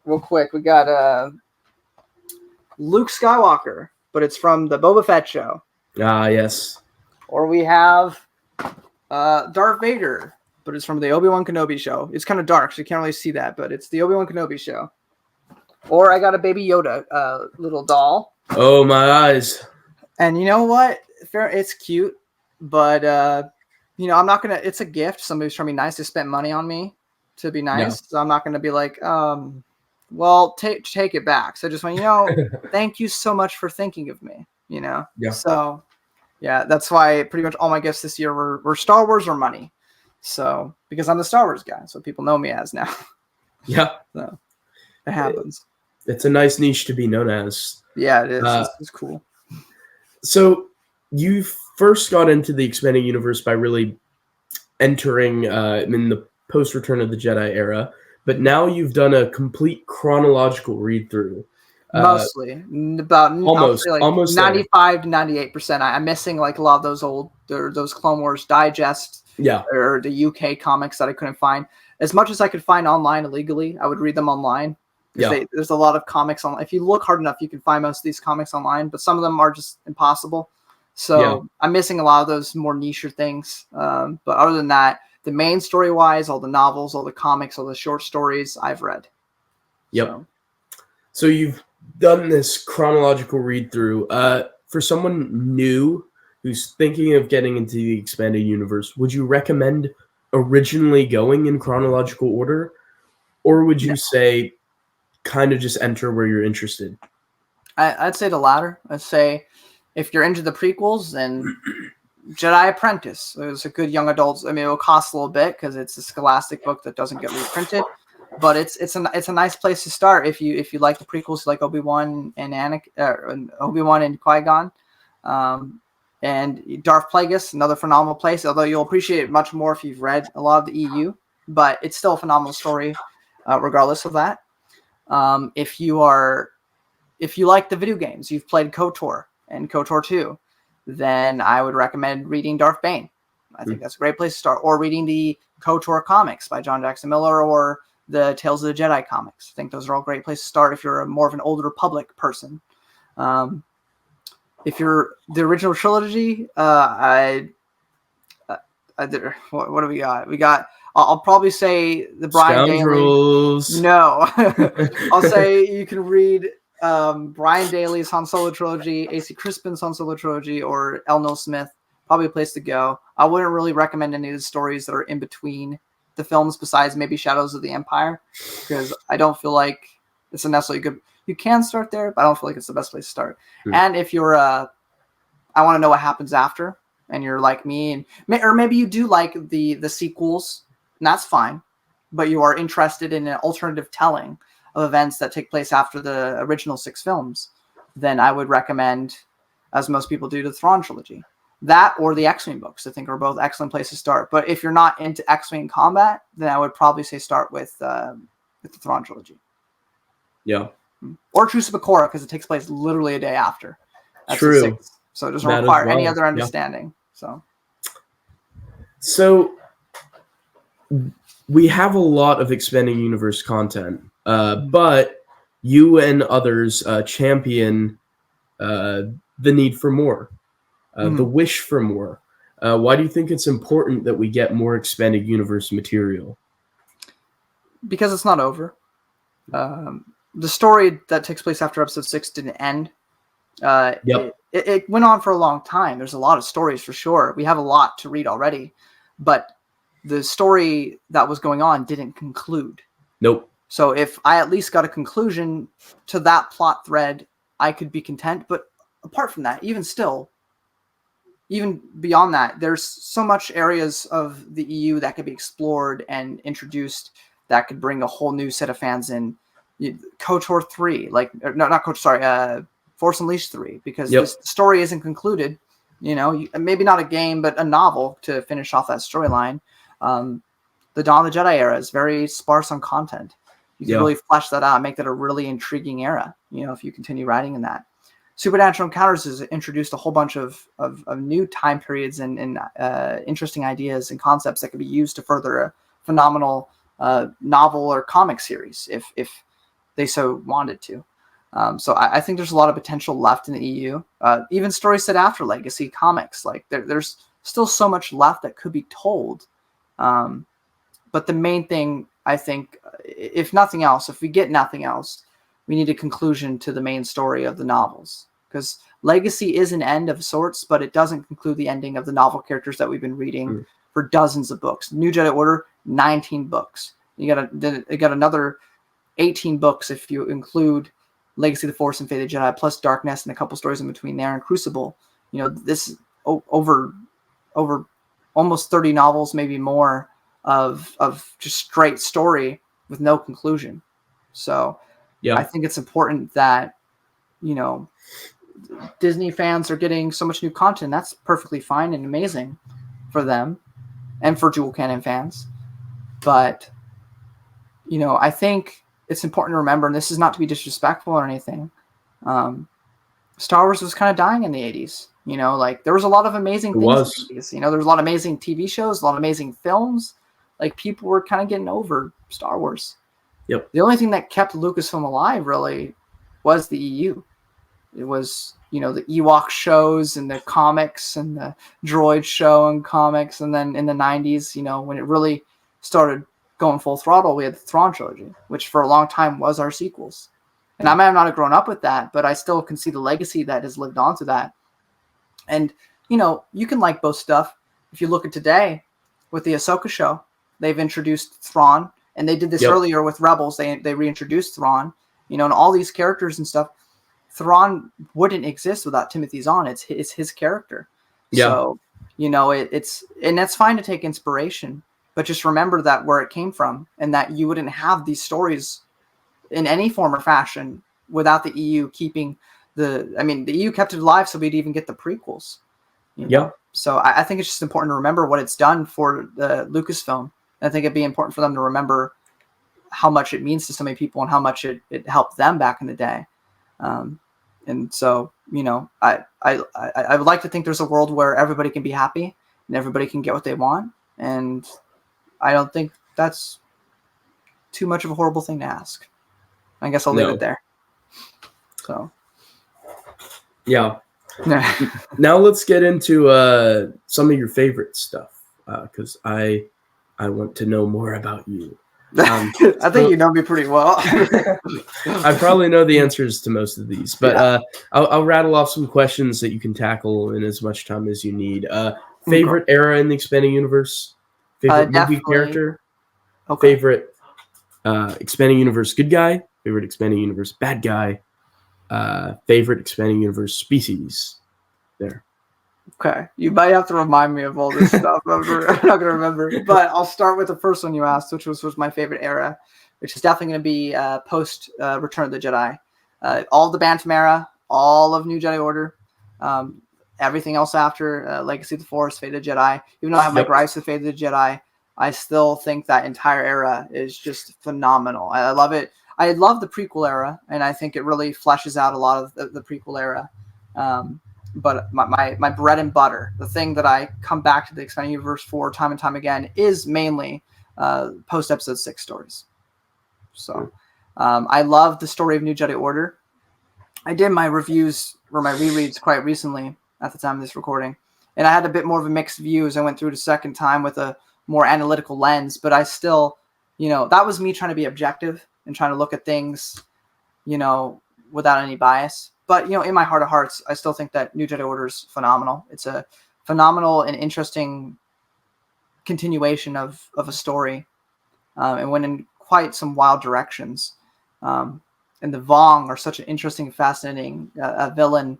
real quick, we got Luke Skywalker, but it's from the Boba Fett show. Ah, yes. Or we have Darth Vader, but it's from the Obi-Wan Kenobi show. It's kind of dark, so you can't really see that, but it's the Obi-Wan Kenobi show. Or I got a Baby Yoda little doll. Oh, my eyes. And you know what? It's cute, but I'm not gonna. It's a gift. Somebody's trying to be nice. They spent money on me to be nice, so I'm not gonna be like, well, take it back. So I just went, thank you so much for thinking of me. Yeah. So Yeah, that's why pretty much all my gifts this year were Star Wars or money. So because I'm the Star Wars guy, so people know me as now. Yeah, So it happens. it's a nice niche to be known as. Yeah, it is. Uh, It's cool. So you first got into the expanded universe by really entering in the post Return of the Jedi era, but now you've done a complete chronological read through. Mostly about I'll say like Almost there. 95 to 98%. I'm missing like a lot of those Clone Wars digest Yeah, or the UK comics that I couldn't find. As much as I could find online illegally, I would read them online because yeah, there's a lot of comics online. If you look hard enough, you can find most of these comics online, but some of them are just impossible. yeah. So I'm missing a lot of those more niche things. But other than that, the main story wise, all the novels, all the comics, all the short stories I've read. Yep. So you've done this chronological read through. For someone new who's thinking of getting into the expanded universe, would you recommend originally going in chronological order, or would you say kind of just enter where you're interested? I'd say the latter. I'd say if you're into the prequels, then Jedi Apprentice is a good young adult. I mean, it will cost a little bit because it's a scholastic book that doesn't get reprinted, but it's a nice place to start if you like the prequels, like Obi-Wan and Obi-Wan and Qui-Gon, and Darth Plagueis, another phenomenal place. Although you'll appreciate it much more if you've read a lot of the EU, but it's still a phenomenal story, regardless of that. If you like the video games, you've played KOTOR and KOTOR 2, then I would recommend reading Darth Bane. I think that's a great place to start. Or reading the KOTOR comics by John Jackson Miller or the Tales of the Jedi comics. I think those are all great places to start if you're more of an Old Republic person. If you're the original trilogy, what do we got? We got, I'll probably say the Brian Scoundrels. Daly. No. I'll say you can read Brian Daly's Han Solo trilogy, A.C. Crispin's Han Solo trilogy, or L. Neil Smith. Probably a place to go. I wouldn't really recommend any of the stories that are in between the films besides maybe Shadows of the Empire, because I don't feel like it's a necessarily good. You can start there, but I don't feel like it's the best place to start. And if you're I want to know what happens after, and you're like me, or maybe you do like the sequels, and that's fine, but you are interested in an alternative telling of events that take place after the original 6 films, then I would recommend, as most people do, the Thrawn trilogy. That or the X-Wing books, I think, are both excellent places to start. But if you're not into X-Wing combat, then I would probably say start with the Thrawn trilogy. Yeah. Or Truce of Bakora, because it takes place literally a day after. That's True. the 6th, so it doesn't require any other understanding. Yeah. So we have a lot of expanding universe content, but you and others champion the need for more, the wish for more. Why do you think it's important that we get more expanded universe material? Because it's not over. The story that takes place after episode 6 didn't end. It went on for a long time. There's a lot of stories for sure. We have a lot to read already, but the story that was going on didn't conclude. Nope. So if I at least got a conclusion to that plot thread, I could be content. But apart from that, even beyond that, there's so much areas of the EU that could be explored and introduced that could bring a whole new set of fans in. KOTOR 3, not KOTOR, sorry, Force Unleashed 3, because the story isn't concluded. Maybe not a game, but a novel to finish off that storyline. The Dawn of the Jedi era is very sparse on content. You can really flesh that out and make that a really intriguing era, if you continue writing in that. Supernatural Encounters has introduced a whole bunch of new time periods and interesting ideas and concepts that could be used to further a phenomenal novel or comic series if they so wanted to. So I think there's a lot of potential left in the EU. Even stories set after Legacy comics, there's still so much left that could be told. But the main thing, I think, if nothing else, if we get nothing else, we need a conclusion to the main story of the novels. Because Legacy is an end of sorts, but it doesn't conclude the ending of the novel characters that we've been reading for dozens of books. New Jedi Order, 19 books. You got another 18 books if you include Legacy of the Force and Fate of the Jedi, plus Darkness and a couple stories in between there, and Crucible. over almost 30 novels, maybe more, of just straight story with no conclusion. So Yeah. I think it's important that, you know, Disney fans are getting so much new content. That's perfectly fine and amazing for them and for dual canon fans. But, you know, I think it's important to remember, and this is not to be disrespectful or anything, Star Wars was kind of dying in the 80s. You know, like, there was a lot of amazing It things was. in the 80s. You know, there was a lot of amazing TV shows, a lot of amazing films. Like, people were kind of getting over Star Wars. Yep. The only thing that kept Lucasfilm alive, really, was the EU. It was, you know, the Ewok shows and the comics and the droid show and comics. And then in the 90s, you know, when it really started going full throttle, we had the Thrawn trilogy, which for a long time was our sequels. And I might have not have grown up with that, but I still can see the legacy that has lived on to that. And, you know, you can like both stuff. If you look at today with the Ahsoka show, they've introduced Thrawn, and they did this earlier with Rebels. They reintroduced Thrawn, you know, and all these characters and stuff. Thrawn wouldn't exist without Timothy Zahn. It's his character. Yeah. So, you know, it's and that's fine to take inspiration, but just remember that where it came from, and that you wouldn't have these stories in any form or fashion without the EU keeping the EU kept it alive, so we'd even get the prequels. You know? Yeah. So I think it's just important to remember what it's done for the Lucasfilm. I think it'd be important for them to remember how much it means to so many people and how much it helped them back in the day. And so, you know, I would like to think there's a world where everybody can be happy and everybody can get what they want. And I don't think that's too much of a horrible thing to ask. I guess I'll leave it there. So, yeah. Now let's get into some of your favorite stuff, because I want to know more about you. I think you know me pretty well. I probably know the answers to most of these, but I'll rattle off some questions that you can tackle in as much time as you need. Favorite era in the expanding universe? Favorite movie character? Okay. Favorite expanding universe good guy? Favorite expanding universe bad guy? Favorite expanding universe species? There. Okay. You might have to remind me of all this stuff. I'm not going to remember. But I'll start with the first one you asked, which was my favorite era, which is definitely going to be post Return of the Jedi. All the Bantam era, all of New Jedi Order, everything else after Legacy of the Force, Fate of the Jedi. Even though I have my gripes with Fate of the Jedi, I still think that entire era is just phenomenal. I love it. I love the prequel era, and I think it really fleshes out a lot of the prequel era. But my bread and butter, the thing that I come back to the expanded universe for time and time again, is mainly post episode 6 stories. So I love the story of New Jedi Order. I did my reviews or my rereads quite recently at the time of this recording, and I had a bit more of a mixed view as I went through the second time with a more analytical lens. But I still, you know, that was me trying to be objective and trying to look at things, you know, without any bias. But, you know, in my heart of hearts, I still think that New Jedi Order is phenomenal. It's a phenomenal and interesting continuation of a story, and went in quite some wild directions. And the Vong are such an interesting, fascinating villain.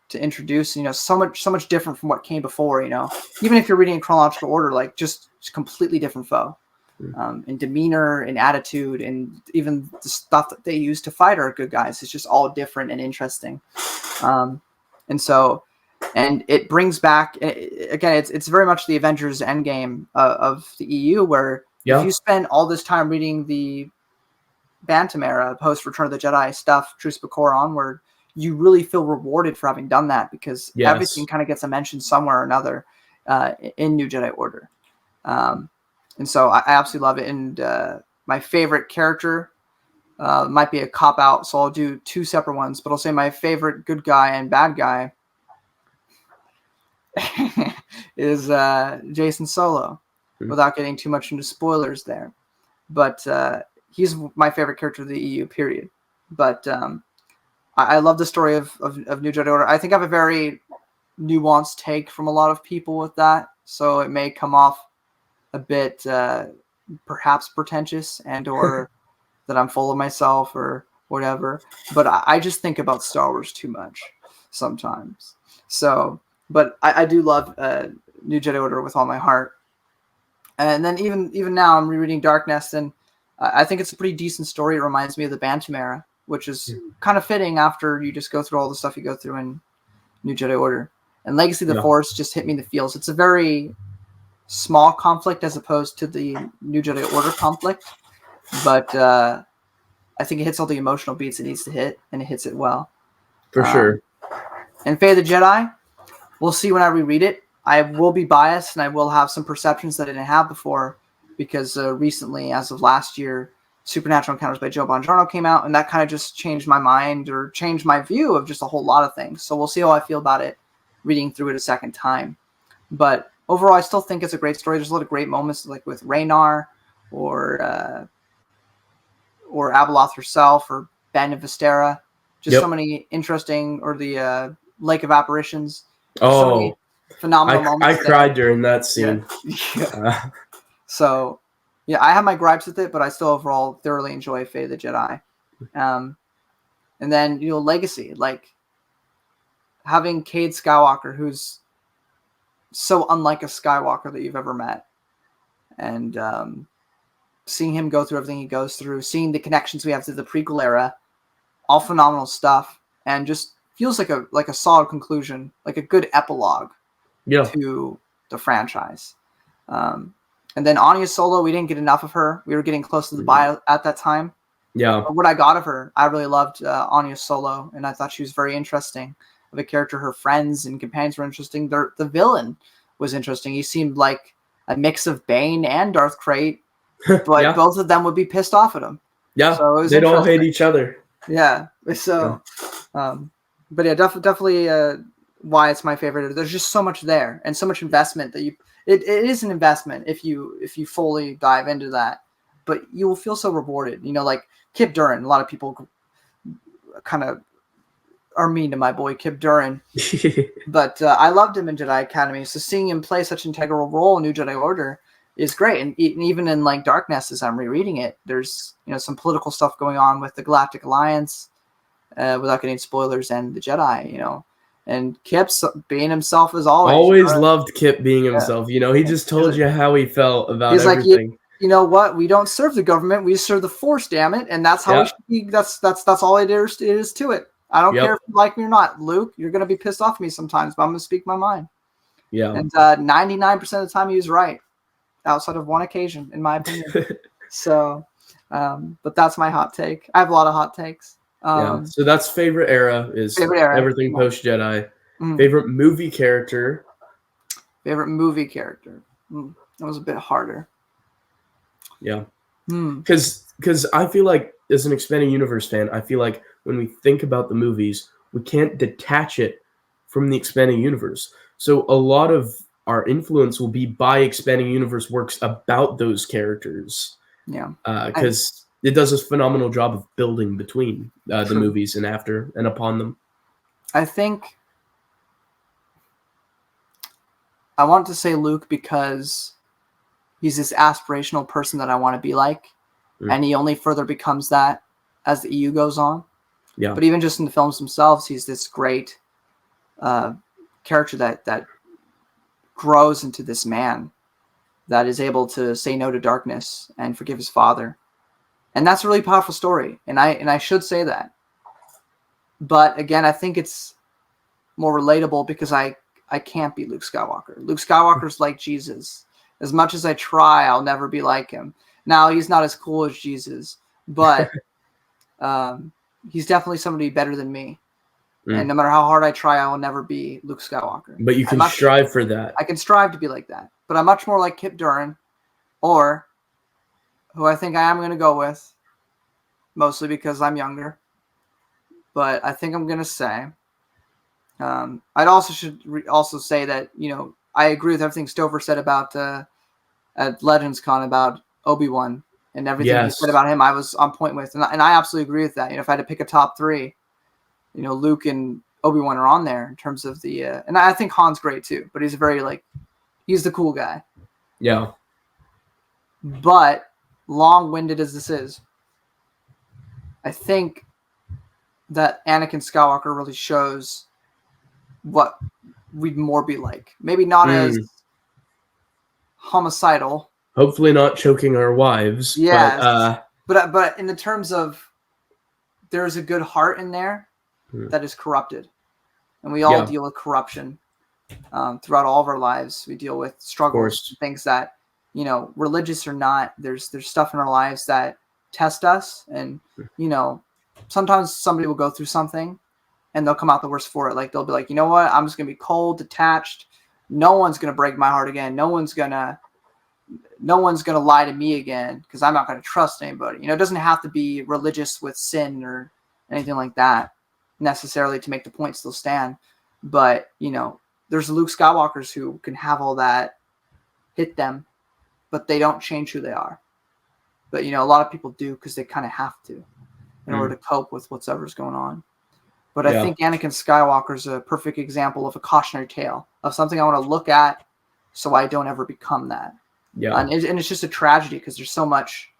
To introduce, you know, so much different from what came before. You know, even if you're reading in chronological order, like just completely different foe. In demeanor, in attitude, and even the stuff that they use to fight our good guys is just all different and interesting. And it brings back, again, it's very much the Avengers Endgame of the EU, where if you spend all this time reading the Bantam era, post Return of the Jedi stuff, Truce Bacor onward, you really feel rewarded for having done that, because everything kind of gets a mention somewhere or another in New Jedi Order. And so I absolutely love it. And my favorite character might be a cop-out, so I'll do two separate ones. But I'll say my favorite good guy and bad guy is Jason Solo, without getting too much into spoilers there. But he's my favorite character of the EU, period. But I love the story of New Jedi Order. I think I have a very nuanced take from a lot of people with that, so it may come off a bit perhaps pretentious and or that I'm full of myself or whatever, but I just think about Star Wars too much sometimes. So But I do love New Jedi Order with all my heart. And then even now, I'm rereading Dark Nest, and I think it's a pretty decent story. It reminds me of the Bantam era, which is kind of fitting after you just go through all the stuff you go through in New Jedi Order. And Legacy of the Force just hit me in the feels. It's a very small conflict as opposed to the New Jedi Order conflict, but I think it hits all the emotional beats it needs to hit, and it hits it well. For sure. And Fate of the Jedi, we'll see when I reread it. I will be biased, and I will have some perceptions that I didn't have before, because recently, as of last year, Supernatural Encounters by Joe Bongiorno came out, and that kind of just changed my mind or changed my view of just a whole lot of things. So we'll see how I feel about it reading through it a second time. But overall, I still think it's a great story. There's a lot of great moments, like with Raynar or Abeloth herself or Ben of Vistera. Just so many interesting, or the Lake of Apparitions. So many phenomenal moments. I cried during that scene. Yeah. So, yeah, I have my gripes with it, but I still overall thoroughly enjoy Fate of the Jedi. And then, Legacy, like having Cade Skywalker, who's so unlike a Skywalker that you've ever met, and seeing him go through everything he goes through, seeing the connections we have to the prequel era, all phenomenal stuff, and just feels like a solid conclusion, like a good epilogue to the franchise. And then Anya Solo, we didn't get enough of her. We were getting close to the bio at that time. Yeah. But what I got of her, I really loved Anya Solo, and I thought she was very interesting of a character. Her friends and companions were interesting. The villain was interesting. He seemed like a mix of Bane and Darth Krayt, but both of them would be pissed off at him. Yeah, so they'd all hate each other. Yeah, so, but yeah, definitely why it's my favorite. There's just so much there, and so much investment that it is an investment if you fully dive into that, but you will feel so rewarded. Like Kip Duran, a lot of people kind of are mean to my boy Kip Duran, but I loved him in Jedi Academy. So seeing him play such an integral role in New Jedi Order is great. And even in like Darkness, as I'm rereading it, there's some political stuff going on with the Galactic Alliance, without getting spoilers, and the Jedi, and Kip's being himself as always. Always loved Kip being himself. He just told you how he felt about everything. Like, you know what? We don't serve the government. We serve the Force, damn it. And that's how we should be. That's all it is to it. I don't care if you like me or not. Luke, you're going to be pissed off at me sometimes, but I'm going to speak my mind. Yeah. And 99% of the time he was right, outside of one occasion, in my opinion. So, but that's my hot take. I have a lot of hot takes. So that's favorite era is everything post Jedi. Favorite movie character. Favorite movie character. That was a bit harder. Yeah. Because I feel like, as an Expanding Universe fan, I feel like when we think about the movies, we can't detach it from the Expanding Universe. So a lot of our influence will be by Expanding Universe works about those characters. Yeah. Because it does a phenomenal job of building between the movies and after and upon them. I think I want to say Luke because he's this aspirational person that I want to be like. And he only further becomes that as the EU goes on. Yeah. But even just in the films themselves, he's this great character that grows into this man that is able to say no to darkness and forgive his father. And that's a really powerful story. And I should say that. But again, I think it's more relatable because I can't be Luke Skywalker. Luke Skywalker's like Jesus. As much as I try, I'll never be like him. Now, he's not as cool as Jesus, but he's definitely somebody better than me. And no matter how hard I try, I will never be Luke Skywalker. But you can strive for that. I can strive to be like that. But I'm much more like Kip Duran, or who I think I am going to go with, mostly because I'm younger. But I think I'm going to say, I'd also should also say that, I agree with everything Stover said about at Legends Con about Obi-Wan and everything he said about him. I was on point with, and I absolutely agree with that. If I had to pick a top three, Luke and Obi-Wan are on there in terms of the, and I think Han's great too, but he's he's the cool guy. Yeah. But long-winded as this is, I think that Anakin Skywalker really shows what we'd more be like. Maybe not as homicidal. Hopefully not choking our wives. Yes. But but in the terms of there's a good heart in there that is corrupted. And we all deal with corruption throughout all of our lives. We deal with struggles, things that, you know, religious or not, there's stuff in our lives that test us. And, you know, sometimes somebody will go through something and they'll come out the worst for it. Like, they'll be like, you know what? I'm just going to be cold, detached. No one's going to break my heart again. No one's going to lie to me again because I'm not going to trust anybody. You know, it doesn't have to be religious with sin or anything like that necessarily to make the point still stand. But, you know, there's Luke Skywalkers who can have all that hit them, but they don't change who they are. But, you know, a lot of people do because they kind of have to in order to cope with whatever's going on. But I think Anakin Skywalker is a perfect example of a cautionary tale of something I want to look at so I don't ever become that. Yeah. And it's just a tragedy because there's so much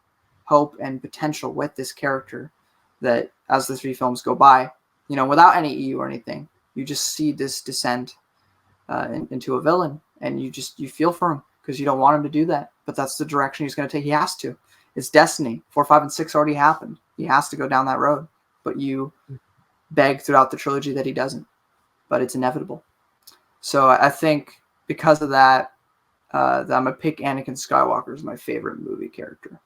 hope and potential with this character that as the 3 films go by, you know, without any EU or anything, you just see this descent into a villain, and you feel for him because you don't want him to do that. But that's the direction he's going to take. He has to. It's destiny. 4, 5, and 6 already happened. He has to go down that road. But you beg throughout the trilogy that he doesn't. But it's inevitable. So I think because of that, that I'm going to pick Anakin Skywalker as my favorite movie character.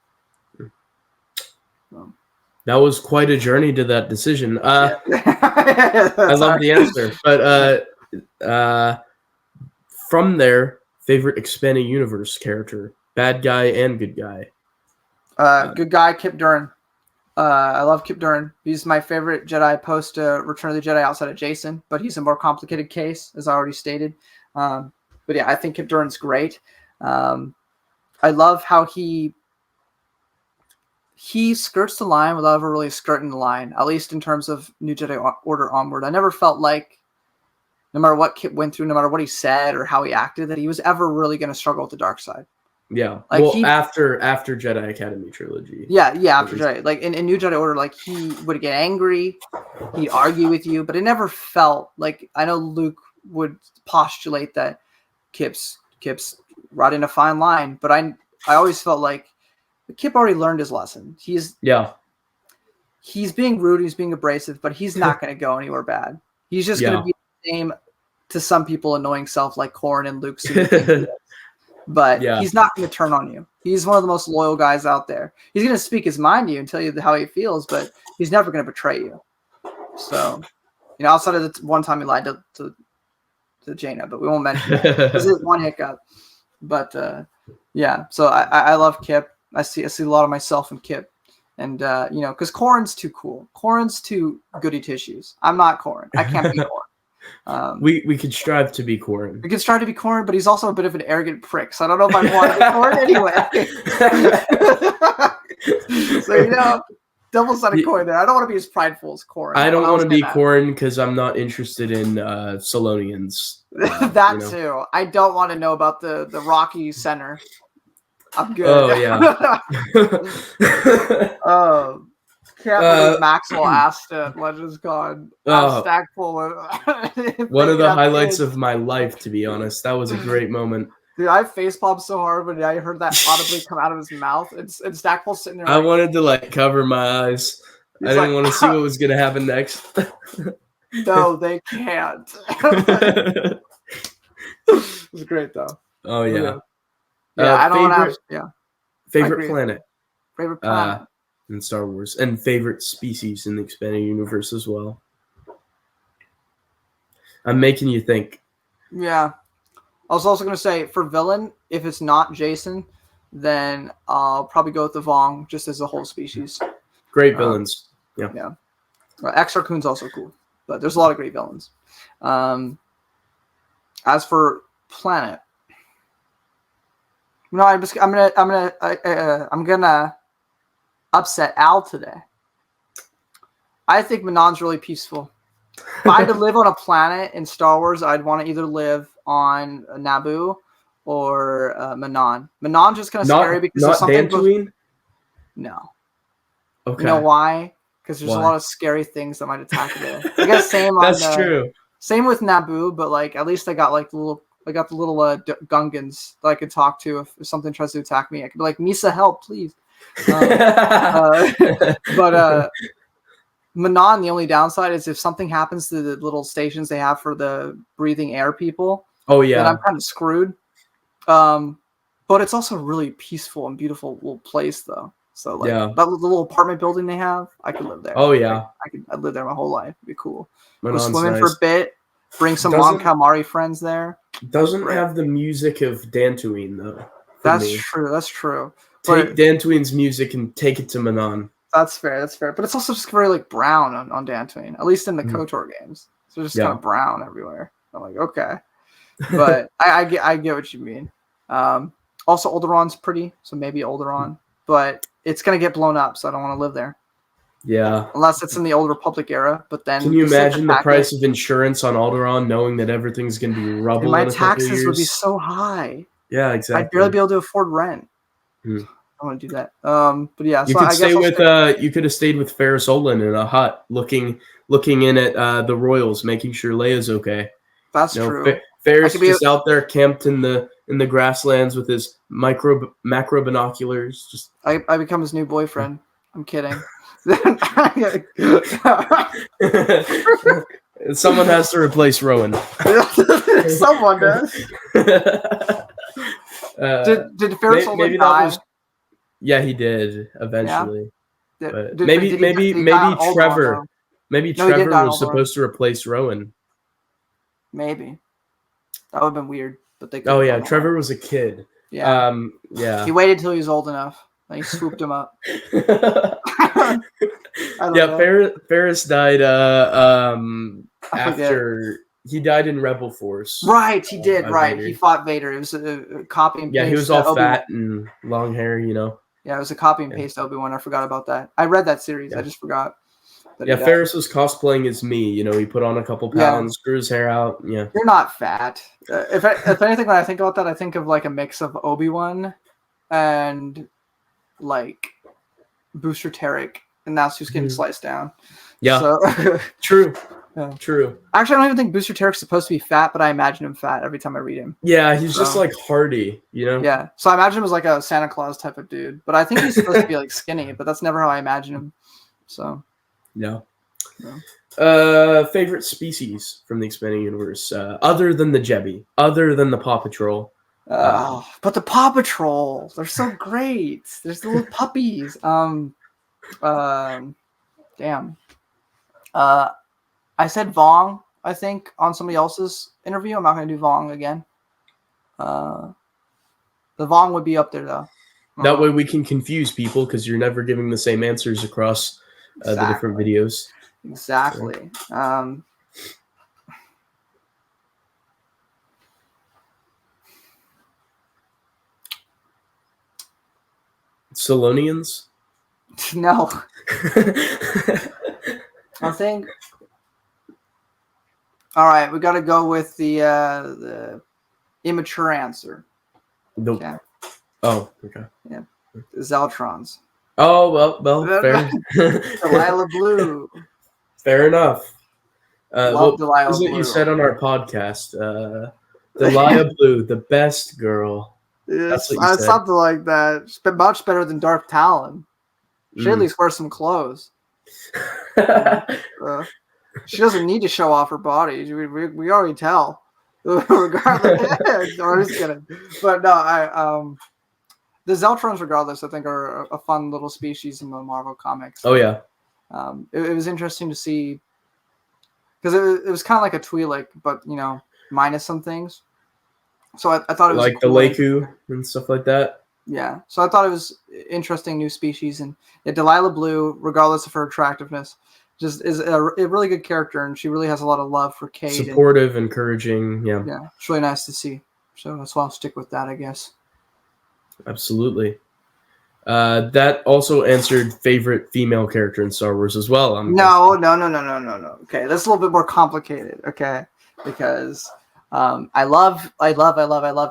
That was quite a journey to that decision. I love the answer. But from there, favorite expanding universe character, bad guy and good guy. Good guy, Kip Duran. I love Kip Duran. He's my favorite Jedi post Return of the Jedi outside of Jason, but he's a more complicated case, as I already stated. But yeah, I think Kip Duran's great. I love how he skirts the line without ever really skirting the line, at least in terms of New Jedi Order onward. I never felt like, no matter what Kip went through, no matter what he said or how he acted, that he was ever really going to struggle with the dark side. Yeah, like after Jedi Academy trilogy. Yeah, after Jedi. Like in New Jedi Order, like he would get angry, he'd argue with you, but it never felt like, I know Luke would postulate that Kip's riding a fine line, but I always felt like Kip already learned his lesson. He's being rude, he's being abrasive, but he's not going to go anywhere bad. He's just going to be the same to some people annoying self like Corrin and Luke. But he's not going to turn on you. He's one of the most loyal guys out there. He's going to speak his mind to you and tell you how he feels, but he's never going to betray you. So, you know, outside of the one time he lied to Jaina, but we won't mention that. This is one hiccup. But yeah, so I love Kip. I see a lot of myself in Kip. And, you know, because Corrin's too cool. Corrin's too goody tissues. I'm not Corrin. I can't be Corrin. We could strive to be Corrin. We could strive to be Corrin, but he's also a bit of an arrogant prick. So I don't know if I want to be Corrin anyway. So, you know, double-sided coin there. I don't want to be as prideful as Corrin. I don't want to be Corrin because I'm not interested in Salonians. That too. I don't want to know about the Rocky Center. I'm good. Oh, yeah. Can't believe Maxwell asked at Legends Con. Stack full of one of the highlights of my life, to be honest. That was a great moment. Dude, I facepalmed so hard when I heard that audibly come out of his mouth. And Stackpole's sitting there. I wanted to cover my eyes. I didn't want to see what was going to happen next. No, they can't. It was great though. Oh yeah. I don't want to. Favorite planet. Favorite planet. In Star Wars, and favorite species in the expanded universe as well. I'm making you think. Yeah. I was also going to say, for villain, if it's not Jason, then I'll probably go with the Vong, just as a whole species. Great villains. Yeah. Exar Kun's also cool, but there's a lot of great villains. As for planet, no, I'm gonna upset Al today. I think Manon's really peaceful. If I had to live on a planet in Star Wars, I'd want to either live on Naboo or Manon. Manon's just kind of scary because there's something. Dantooine? No. Okay. You know why? Because there's a lot of scary things that might attack there. I guess same on. That's true. Same with Naboo, but like at least I got the little Gungans that I could talk to if something tries to attack me. I could be like, Misa, help, please. But Manon, the only downside is if something happens to the little stations they have for the breathing air people. Oh then I'm yeah. kind of screwed. But it's also a really peaceful and beautiful little place, though. So like Yeah. the little apartment building they have, I could live there. Oh yeah. I'd live there my whole life. It'd be cool. Go Manon's swimming for a nice. bit. Bring some Mon Doesn't Calamari friends there. doesn't Great. have the music of Dantooine though. for That's me. true. That's true. Take But Dantooine's music and take it to Manon. that's fair. That's fair. But it's also just very like brown on Dantooine, at least in the Mhm. KOTOR games. So just Yeah. kind of brown everywhere. I'm like, okay. But I get what you mean. Also, Alderaa's pretty, so maybe Alderaan, but it's gonna get blown up, so I don't want to live there Yeah. unless it's in the Old Republic era. But then Can you the Sith imagine the attack price it, of insurance on Alderaan, knowing that everything's going to be and rubble my in a couple of taxes would be years? so high. Yeah, I'd exactly. barely be able to afford rent. Hmm. I want to do that. But yeah, You so could I stay guess with you could have stayed with Ferris Olin in a hut, looking in at the royals, making sure Leia's okay. that's true. Ferris could be just out there camped in the grasslands with his macro binoculars. Just I become his new boyfriend. I'm kidding. someone has to replace Rowan. Someone does. Did Ferris Olin die? Yeah, he did eventually. Yeah. But Did maybe he die on Trevor. Alderaan, Maybe No, he did Trevor die on was Alderaan. supposed to replace Rowan. Maybe that would have been weird, but they. Oh yeah, Trevor was a kid. Yeah. Yeah. He waited till he was old enough. Then he swooped him up. Ferris died after he died in Rebel Force. Right, he did. Right, Vader. He fought Vader. It was a copy and paste. Yeah, he was all fat and long hair, Yeah, it was a copy and paste Obi-Wan. I forgot about that. I read that series. I just forgot. Yeah, Ferris was cosplaying as me. He put on a couple pounds, grew his hair out. Yeah, you're not fat. If anything, when I think about that, I think of like a mix of Obi-Wan and like Booster Tarek, and that's who's getting sliced down. Yeah, so, true. Yeah. True. Actually, I don't even think Booster Tarek's supposed to be fat, but I imagine him fat every time I read him. Yeah, he's just like hardy, Yeah, so I imagine him as like a Santa Claus type of dude, but I think he's supposed to be like skinny, but that's never how I imagine him. So. No. Favorite species from the expanding universe, other than the Jebi, other than the Paw Patrol. But the Paw Patrol, they're so great. There's the little puppies. Damn. I said Vong, I think, on somebody else's interview. I'm not going to do Vong again. The Vong would be up there, though. That way we can confuse people because you're never giving the same answers across the different videos. Exactly. Solonians? No. I think. All right, we got to go with the immature answer. Okay. Oh, okay. Yeah, the Zeltrons. Oh well, fair. Delilah Blue. Fair enough. Love Delilah Blue. What you said on our podcast? Delilah Blue, the best girl. That's what you said. Something like that. It's been much better than Dark Talon. She at least wears some clothes. She doesn't need to show off her body. We already tell. Regardless, no, I'm just kidding. But no, the Zeltrons, regardless, I think are a fun little species in the Marvel comics. Oh yeah. It was interesting to see because it was kind of like a Twi'lek, but minus some things. So I thought it was like cool the Leku and stuff like that. Yeah, so I thought it was interesting new species, and Delilah Blue, regardless of her attractiveness, just is a really good character, and she really has a lot of love for Cade. Supportive, encouraging, yeah. Yeah, it's really nice to see. So that's why I'll stick with that, I guess. Absolutely. That also answered favorite female character in Star Wars as well. No. Okay, that's a little bit more complicated. Okay, because I love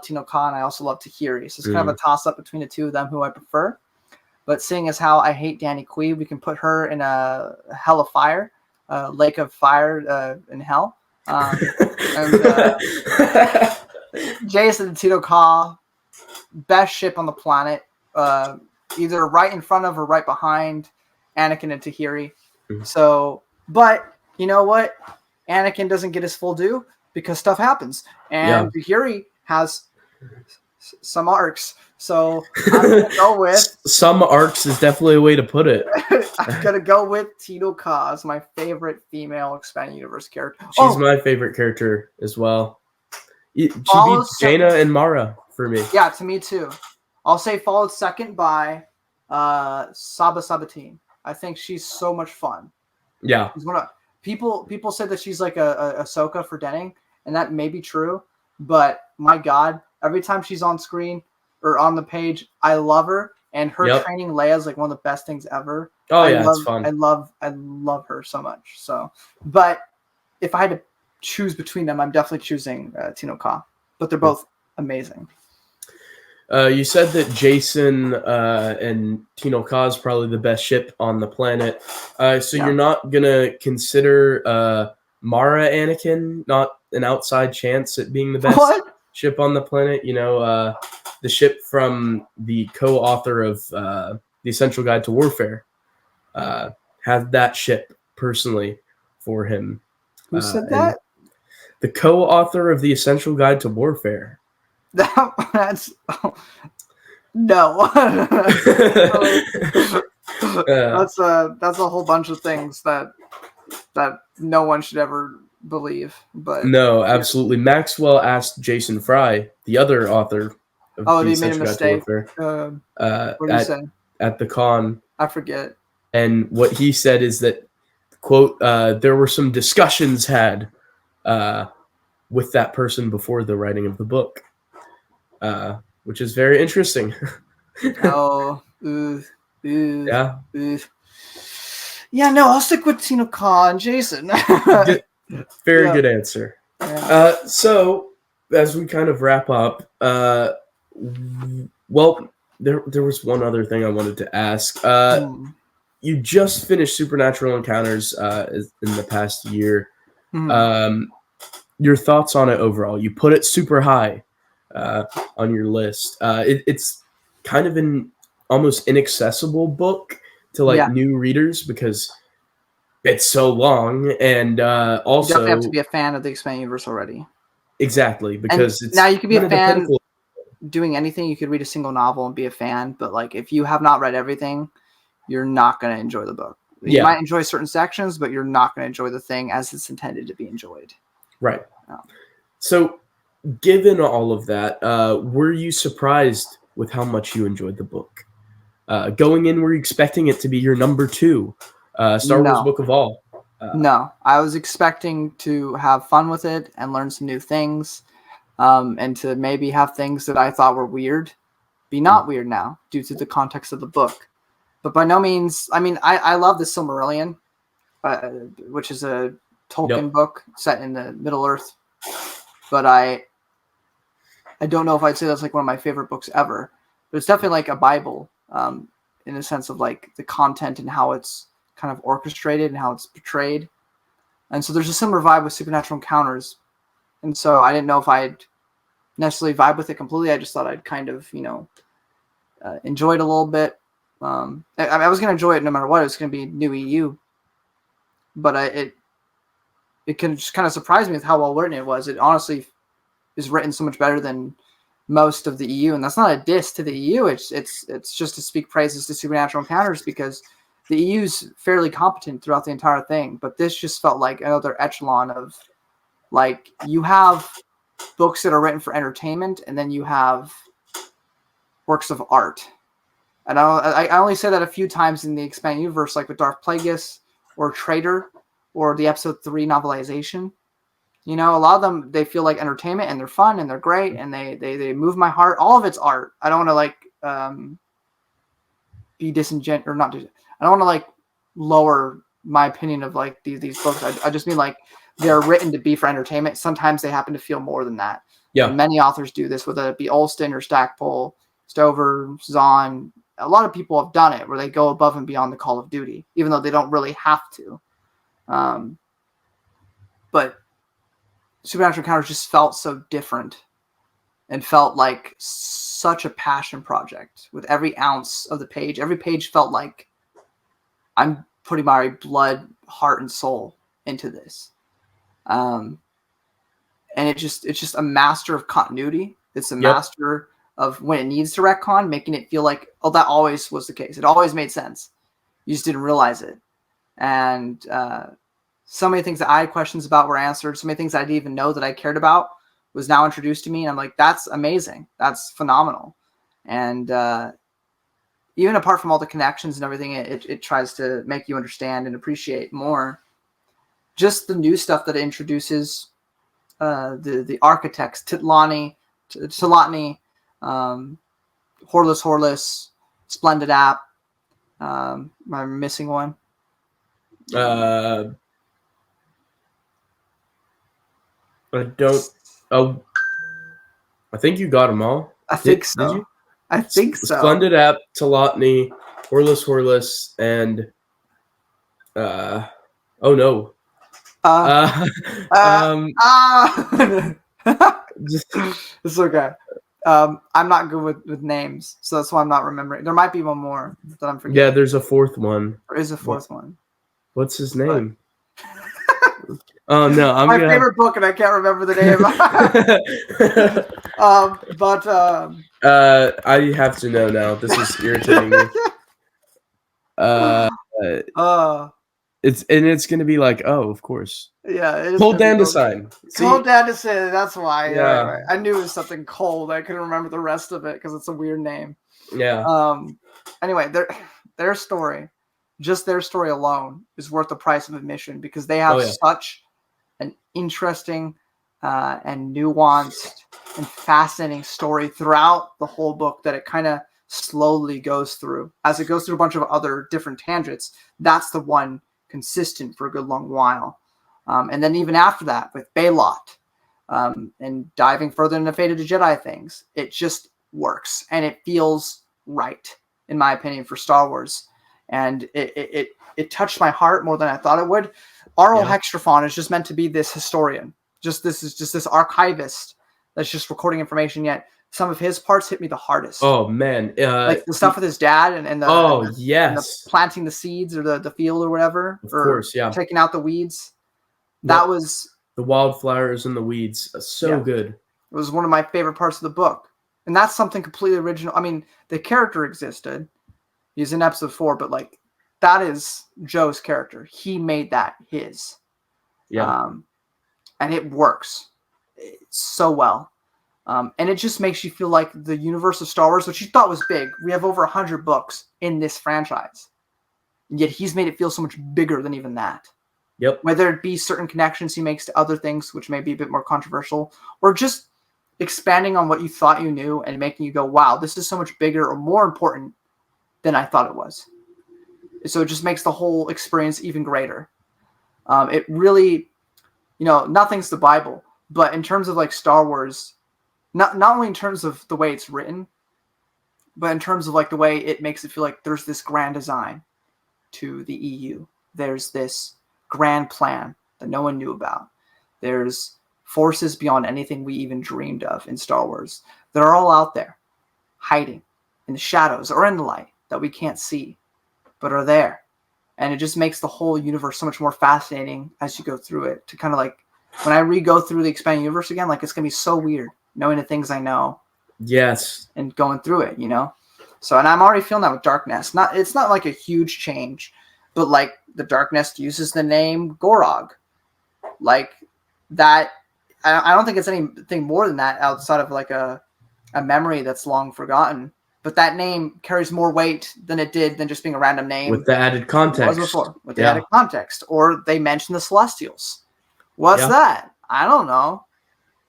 Tino Khan. I also love Tahiri. So it's kind of a toss up between the two of them, who I prefer. But seeing as how I hate Danny Kui, we can put her in a hell of fire, lake of fire in hell. And Jason and Tito Ka, best ship on the planet. Either right in front of or right behind Anakin and Tahiri. Mhm. So, but you know what? Anakin doesn't get his full due because stuff happens, and Tahiri has some arcs. So I'm gonna go with some arcs is definitely a way to put it. I'm gonna go with Tito Ka as my favorite female expanded universe character. She's my favorite character as well. She beats Jaina and Mara for me. Yeah, to me too. I'll say followed second by Saba Sabatine. I think she's so much fun. Yeah. People say that she's like a Ahsoka for Denning, and that may be true. But my God, every time she's on screen or on the page, I love her. And her training Leia is like one of the best things ever. Oh yeah, it's fun. I love her so much. So, but if I had to choose between them, I'm definitely choosing Tino Ka. But they're both amazing. You said that Jason and Tino Ka is probably the best ship on the planet. So you're not gonna consider Mara Anakin not an outside chance at being the best ship on the planet? You know, the ship from the co-author of The Essential Guide to Warfare had that ship personally for him. Who said that? The co-author of The Essential Guide to Warfare. That's no. That's a whole bunch of things that no one should ever believe. But no, absolutely. Maxwell asked Jason Fry, the other author of The Essential Guide to Warfare, what did he say at the con? I forget. And what he said is that, quote, there were some discussions had with that person before the writing of the book. Which is very interesting. Yeah. Yeah, no, I'll stick with Tino Ka and Jason. Very good answer. Yeah. So, as we kind of wrap up, well, there was one other thing I wanted to ask. You just finished Supernatural Encounters in the past year. Your thoughts on it overall? You put it super high on your list. It's kind of an almost inaccessible book to new readers because it's so long, and also you definitely have to be a fan of the expanded universe already. Exactly, because now you could be a fan doing anything. You could read a single novel and be a fan, but like if you have not read everything, you're not going to enjoy the book. You might enjoy certain sections, but you're not going to enjoy the thing as it's intended to be enjoyed. Right. So, given all of that, were you surprised with how much you enjoyed the book? Going in, were you expecting it to be your number 2 Star Wars book of all? No, I was expecting to have fun with it and learn some new things, and to maybe have things that I thought were weird be not weird now due to the context of the book. But by no means, I mean, I love the Silmarillion, which is a Tolkien book set in the Middle Earth. But I don't know if I'd say that's like one of my favorite books ever. But it's definitely like a Bible, in the sense of like the content and how it's kind of orchestrated and how it's portrayed. And so there's a similar vibe with Supernatural Encounters. And so I didn't know if I'd necessarily vibe with it completely. I just thought I'd kind of, enjoy it a little bit. I was going to enjoy it no matter what. It was going to be new EU. But it can just kind of surprise me with how well written it was. It honestly is written so much better than most of the EU, and that's not a diss to the EU. It's just to speak praises to Supernatural Encounters because the EU's fairly competent throughout the entire thing. But this just felt like another echelon of like you have books that are written for entertainment, and then you have works of art. And I only say that a few times in the expanded universe, like with Darth Plagueis or Traitor or the episode 3 novelization. A lot of them, they feel like entertainment and they're fun and they're great and they move my heart. All of it's art. I don't want to be disingenuous or not. I don't want to like lower my opinion of like these books. I just mean like they're written to be for entertainment. Sometimes they happen to feel more than that. Yeah. And many authors do this, whether it be Olston or Stackpole, Stover, Zahn. A lot of people have done it where they go above and beyond the Call of Duty, even though they don't really have to. But Supernatural Encounters just felt so different and felt like such a passion project with every ounce of the page. Every page felt like I'm putting my blood, heart, and soul into this. And it's just a master of continuity. It's a master of when it needs to retcon, making it feel like, oh, that always was the case. It always made sense. You just didn't realize it. And so many things that I had questions about were answered. So many things I didn't even know that I cared about was now introduced to me. And I'm like, that's amazing. That's phenomenal. And even apart from all the connections and everything, it tries to make you understand and appreciate more. Just the new stuff that it introduces, the architects, Tlatni, Horless, Splendid App. Am I missing one? I don't. Oh, I think you got them all. I think so. Did you? I think so. Splendid App, Tlatni, Horless, and oh no. It's okay. I'm not good with names, so that's why I'm not remembering. There might be one more that I'm forgetting. Yeah, there's a fourth one. There is a fourth one. What's his name? Oh no, I'm my favorite book, and I can't remember the name. I have to know now. This is irritating me. It's gonna be like, oh, of course. Yeah, Cold Dandelion. Cold Dandelion. That's why. Yeah. Right. I knew it was something cold. I couldn't remember the rest of it because it's a weird name. Yeah. Anyway, their story, just their story alone, is worth the price of admission because they have such an interesting and nuanced and fascinating story throughout the whole book that it kind of slowly goes through. As it goes through a bunch of other different tangents, that's the one consistent for a good long while. And then even after that, with Baylot and diving further into Fate of the Jedi things, it just works. And it feels right, in my opinion, for Star Wars. And it touched my heart more than I thought it would. R.L. Hextrafon is just meant to be this historian. This archivist that's just recording information, yet some of his parts hit me the hardest. Oh man, like the stuff with his dad and the planting the seeds or the field or whatever. Of course, yeah. Taking out the weeds. That was the wildflowers and the weeds. So good. It was one of my favorite parts of the book, and that's something completely original. I mean, the character existed. He's in episode 4, but like that is Joe's character. He made that his. Yeah. And it works so well. And it just makes you feel like the universe of Star Wars, which you thought was big. We have over 100 books in this franchise. And yet he's made it feel so much bigger than even that. Yep. Whether it be certain connections he makes to other things, which may be a bit more controversial, or just expanding on what you thought you knew and making you go, wow, this is so much bigger or more important than I thought it was. So it just makes the whole experience even greater. It really, nothing's the Bible, but in terms of like Star Wars, not only in terms of the way it's written, but in terms of like the way it makes it feel like there's this grand design to the EU. There's this grand plan that no one knew about. There's forces beyond anything we even dreamed of in Star Wars. They're all out there, hiding in the shadows or in the light that we can't see, but are there. And it just makes the whole universe so much more fascinating as you go through it. To kind of like, when I re-go through the expanded universe again, like it's going to be so weird knowing the things I know. Yes. And going through it, So, and I'm already feeling that with Dark Nest. It's not like a huge change, but like the Dark Nest uses the name Gorog. Like that, I don't think it's anything more than that outside of like a memory that's long forgotten. But that name carries more weight than it did than just being a random name. With the added context. With the added context. Or they mention the Celestials. What's that? I don't know.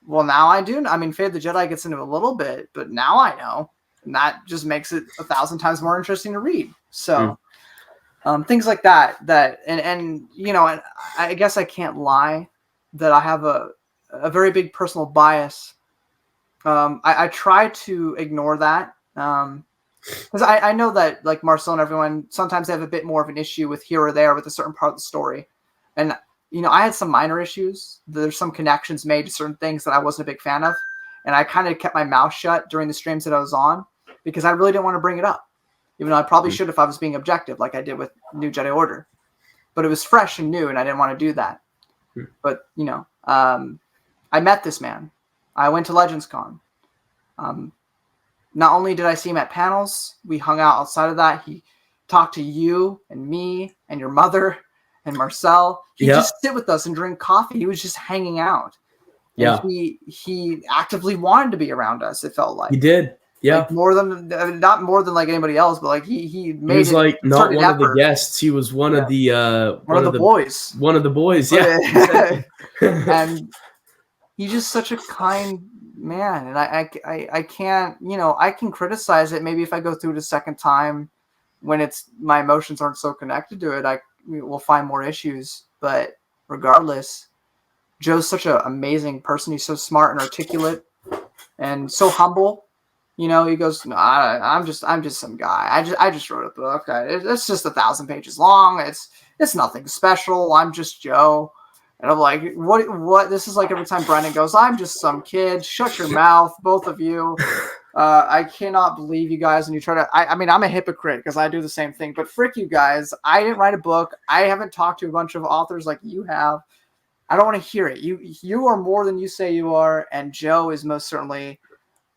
Well, now I do. I mean, Fate of the Jedi gets into a little bit, but now I know. And that just makes it 1,000 times more interesting to read. So things like that, and I guess I can't lie that I have a very big personal bias. I try to ignore that. Because I know that like Marcel and everyone, sometimes they have a bit more of an issue with here or there with a certain part of the story. And I had some minor issues. There's some connections made to certain things that I wasn't a big fan of. And I kind of kept my mouth shut during the streams that I was on because I really didn't want to bring it up. Even though I probably should if I was being objective, like I did with New Jedi Order. But it was fresh and new, and I didn't want to do that. But, I met this man. I went to Legends Con. Not only did I see him at panels, we hung out outside of that. He talked to you and me and your mother and Marcel. He just sit with us and drink coffee. He was just hanging out. And he actively wanted to be around us, it felt like. He did. Yeah. Like not more than like anybody else, but like he made he was like not one effort. of the guests. He was one of the one of the boys. One of the boys, yeah. And he's just such a kind man. And I can't, I can criticize it maybe if I go through it a second time when my emotions aren't so connected to it. We'll find more issues. But regardless, Joe's such an amazing person. He's so smart and articulate and so humble. He goes, no, I'm just some guy. I just wrote a book. It's just 1,000 pages long. It's nothing special. I'm just Joe. And I'm like, what? This is like every time Brennan goes, I'm just some kid. Shut your mouth, both of you. I cannot believe you guys. And you try to, I'm a hypocrite because I do the same thing, but frick you guys. I didn't write a book. I haven't talked to a bunch of authors like you have. I don't want to hear it. You are more than you say you are. And Joe is most certainly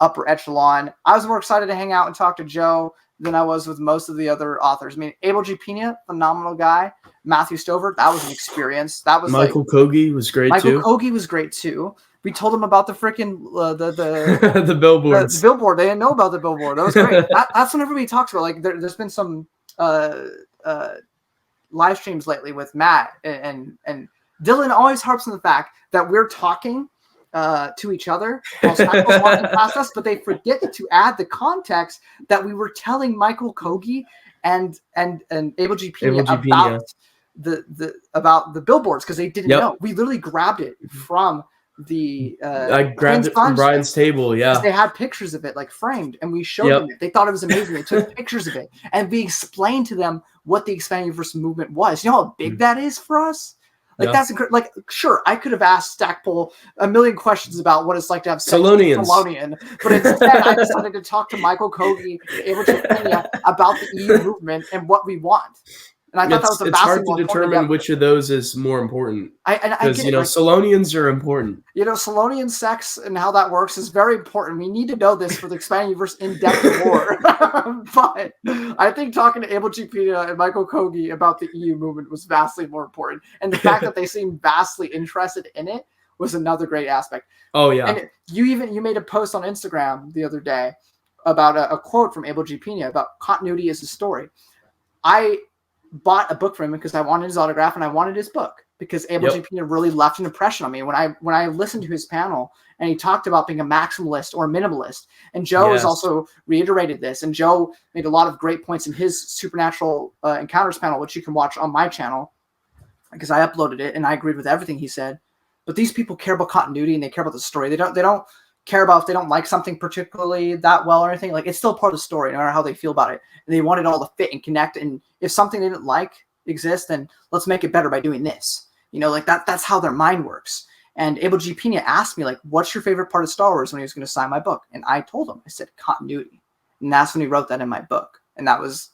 upper echelon. I was more excited to hang out and talk to Joe than I was with most of the other authors. I mean, Abel G. Pena, phenomenal guy. Matthew Stover, that was an experience. That was Michael Kogi was great too. Michael Kogi was great too. We told him about the freaking the billboards. The billboard. They didn't know about the billboard. That was great. That's when everybody talks about. Like there's been some live streams lately with Matt and Dylan always harps on the fact that we're talking to each other while Michael's walking past us, but they forget to add the context that we were telling Michael Kogi and Abel G. Pena about the billboards because they didn't know. We literally grabbed it from the I grabbed it from Brian's table. Yeah, they had pictures of it like framed, and we showed them it. They thought it was amazing. They took pictures of it, and we explained to them what the expanding universe movement was. You know how big that is for us. Like that's like sure, I could have asked Stackpole a million questions about what it's like to have sex with Solonian, but instead I decided to talk to Michael Kogi, Abel G. Pena about the EU movement and what we want. And I thought that was a it's hard to determine which of those is more important. Because Solonians are important. Solonian sex and how that works is very important. We need to know this for the expanding universe in-depth lore. But I think talking to Abel G. Pena and Michael Kogi about the EU movement was vastly more important. And the fact that they seemed vastly interested in it was another great aspect. Oh yeah. And you made a post on Instagram the other day about a quote from Abel G. Pena about continuity is a story. I bought a book from him because I wanted his autograph and I wanted his book because Abel G. Pena really left an impression on me when I listened to his panel and he talked about being a maximalist or a minimalist. And Joe has also reiterated this, and Joe made a lot of great points in his Supernatural Encounters panel, which you can watch on my channel because I uploaded it and I agreed with everything he said. But these people care about continuity and they care about the story. They don't care about if they don't like something particularly that well or anything. Like it's still part of the story, no matter how they feel about it. And they want it all to fit and connect. And if something they didn't like exists, then let's make it better by doing this. Like that's how their mind works. And Abel G. Pena asked me, like, what's your favorite part of Star Wars when he was going to sign my book? And I told him, I said, continuity. And that's when he wrote that in my book. And that was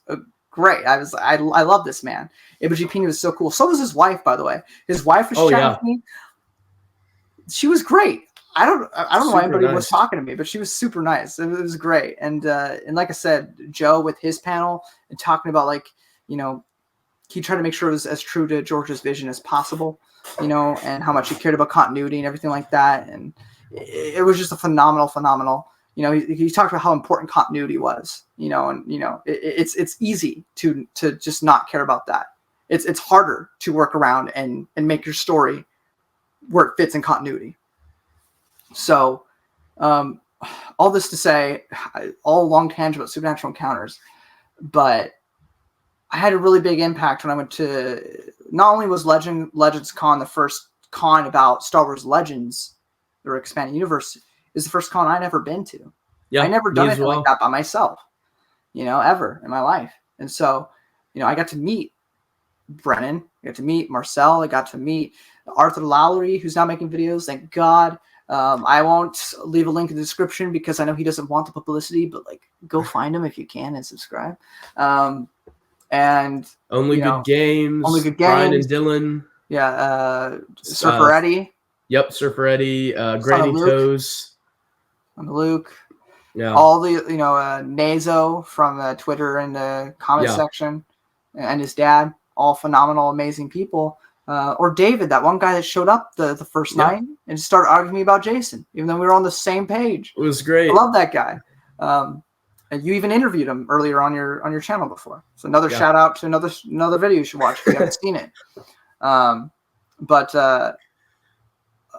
great. I love this man. Abel G. Pena was so cool. So was his wife, by the way. His wife was chatting with me. She was great. I don't know why anybody was talking to me, but she was super nice. It was great. And like I said, Joe with his panel and talking about he tried to make sure it was as true to George's vision as possible, and how much he cared about continuity and everything like that. And it was just a phenomenal. He talked about how important continuity was, it's easy to just not care about that. It's harder to work around and make your story where it fits in continuity. So, all this to say, all long tangent about Supernatural Encounters, but I had a really big impact when I went to, not only was Legends Con the first con about Star Wars Legends, or Expanding Universe, is the first con I'd ever been to. Yeah, I never done anything like that by myself, ever in my life. And so, I got to meet Brennan I got to meet Marcel. I got to meet Arthur Lowry, who's now making videos. Thank God. I won't leave a link in the description because I know he doesn't want the publicity, but like go find him if you can and subscribe. And Only Good Games. Only Good Brian and Games. Dylan. Yeah. Surfer Eddie. Yep. Surfer Eddie. Granny Toes. And Luke. Yeah. All the, Nazo from Twitter and the comment section and his dad, all phenomenal, amazing people. Or David, that one guy that showed up the first night and just started arguing me about Jason, even though we were on the same page. It was great. I love that guy. And you even interviewed him earlier on your channel before. So another shout out to another video you should watch if you haven't seen it. But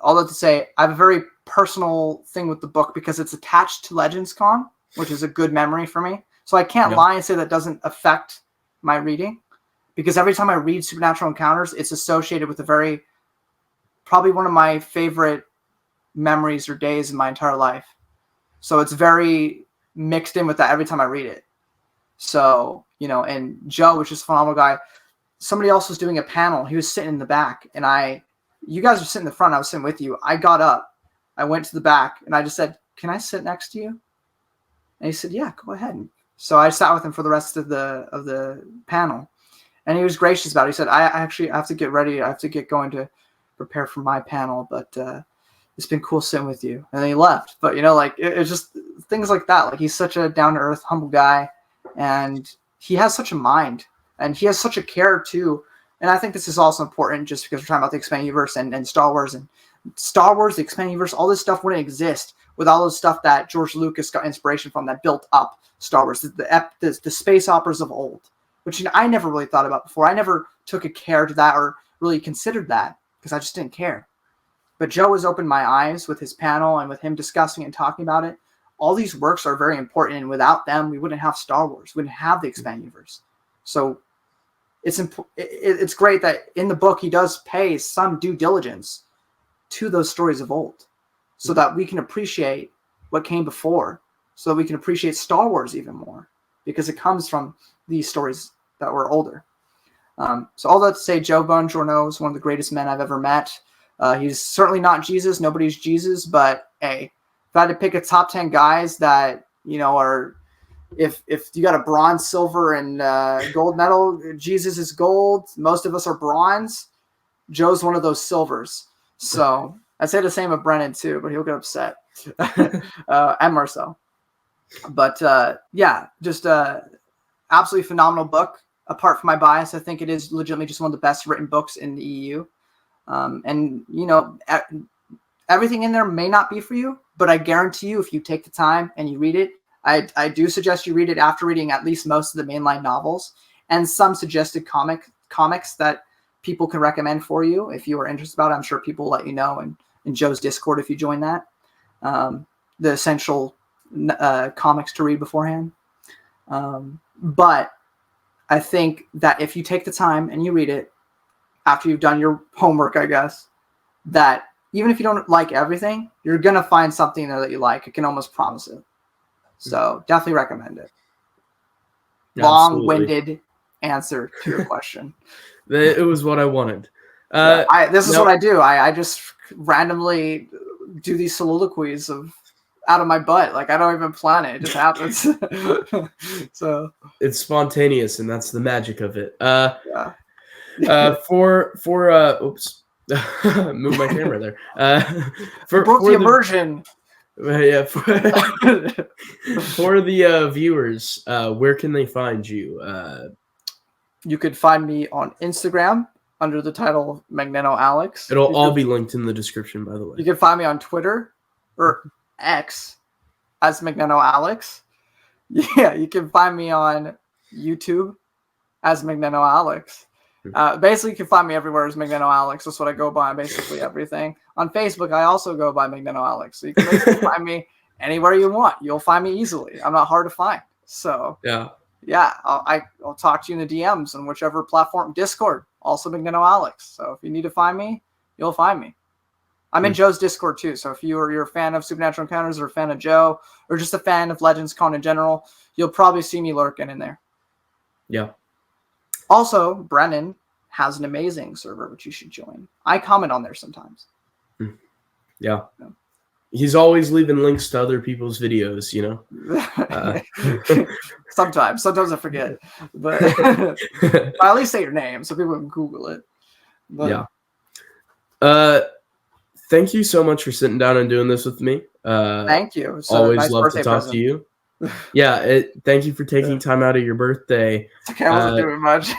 all that to say, I have a very personal thing with the book because it's attached to Legends Con, which is a good memory for me. So I can't lie and say that doesn't affect my reading, because every time I read Supernatural Encounters, it's associated with probably one of my favorite memories or days in my entire life. So it's very mixed in with that every time I read it. So, and Joe, which is a phenomenal guy, somebody else was doing a panel. He was sitting in the back, and you guys were sitting in the front. I was sitting with you. I got up, I went to the back, and I just said, "Can I sit next to you?" And he said, "Yeah, go ahead." So I sat with him for the rest of the panel, and he was gracious about it. He said, "I actually have to get ready. I have to get going to prepare for my panel, but it's been cool sitting with you." And then he left. But it's just things like that. Like, he's such a down to earth, humble guy, and he has such a mind, and he has such a care too. And I think this is also important just because we're talking about the expanded universe and Star Wars, the expanded universe. All this stuff wouldn't exist with all the stuff that George Lucas got inspiration from that built up Star Wars, the space operas of old, which I never really thought about before. I never took a care to that or really considered that because I just didn't care. But Joe has opened my eyes with his panel and with him discussing and talking about it. All these works are very important, and without them, we wouldn't have Star Wars. We wouldn't have the expanded universe. So it's great that in the book he does pay some due diligence to those stories of old so that we can appreciate what came before, so that we can appreciate Star Wars even more because it comes from these stories that were older. So all that to say, Joe Bongiorno is one of the greatest men I've ever met. He's certainly not Jesus. Nobody's Jesus. But, hey, if I had to pick a top 10 guys that, are – if you got a bronze, silver, and gold medal, Jesus is gold. Most of us are bronze. Joe's one of those silvers. So I'd say the same of Brennan too, but he'll get upset. And Marcel. But just absolutely phenomenal book. Apart from my bias, I think it is legitimately just one of the best written books in the EU. And everything in there may not be for you, but I guarantee you, if you take the time and you read it, I do suggest you read it after reading at least most of the mainline novels and some suggested comics that people can recommend for you if you are interested about it. I'm sure people will let you know in Joe's Discord if you join that. The essential comics to read beforehand. But I think that if you take the time and you read it after you've done your homework, I guess, that even if you don't like everything, you're going to find something there that you like. I can almost promise it. So definitely recommend it. Long-winded answer to your question. It was what I wanted. This is what I do. I just randomly do these soliloquies out of my butt. Like, I don't even plan it. It just happens. So it's spontaneous, and that's the magic of it. Oops. Move my camera there. Broke the immersion. Yeah, for the viewers, where can they find you? You could find me on Instagram under the title MagnenoAlex. It'll all be linked in the description, by the way. You can find me on Twitter or X as MagnenoAlex. Yeah, you can find me on YouTube as MagnenoAlex. Basically, you can find me everywhere as MagnenoAlex. That's what I go by on basically everything. On Facebook, I also go by MagnenoAlex. So you can basically find me anywhere you want. You'll find me easily. I'm not hard to find. So yeah, I'll talk to you in the DMs on whichever platform. Discord, also MagnenoAlex. So if you need to find me, you'll find me. I'm in Joe's Discord too. So if you're a fan of Supernatural Encounters or a fan of Joe or just a fan of Legends Con in general, you'll probably see me lurking in there. Yeah. Also, Brennan has an amazing server which you should join. I comment on there sometimes. Yeah. He's always leaving links to other people's videos, you know. Sometimes I forget, but at least say your name so people can Google it. But, yeah. Thank you so much for sitting down and doing this with me. Thank you. It's always nice love to talk to you. Yeah, thank you for taking time out of your birthday. Okay, I wasn't doing much.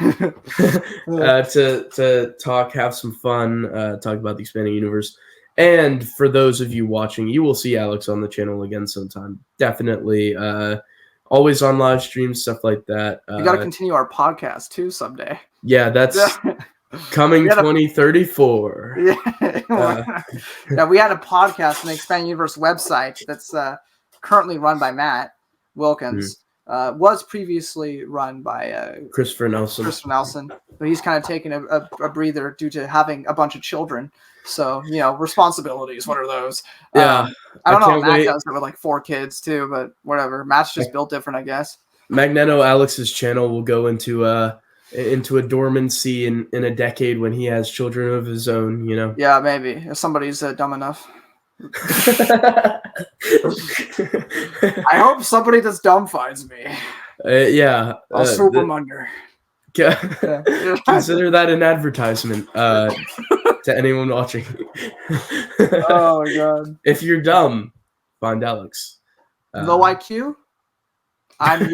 to talk, have some fun, talk about the expanding universe. And for those of you watching, you will see Alex on the channel again sometime. Definitely. Always on live streams, stuff like that. You got to continue our podcast too someday. Yeah, that's coming 2034. Yeah, we had a podcast on the Expanding Universe website that's currently run by Matt Wilkins. Was previously run by Christopher Nelson. But he's kind of taken a breather due to having a bunch of children. So, you know, responsibilities, what are those? Yeah. I don't know how Matt does it with like 4 kids too, but whatever. Matt's just built different, I guess. MagnenoAlex's channel will go into a dormancy in a decade when he has children of his own, you know? Yeah, maybe. If somebody's dumb enough. I hope somebody that's dumb finds me. Yeah. I'll swoop them under. Consider that an advertisement to anyone watching. Oh my god. If you're dumb, find Alex. Low IQ? I'm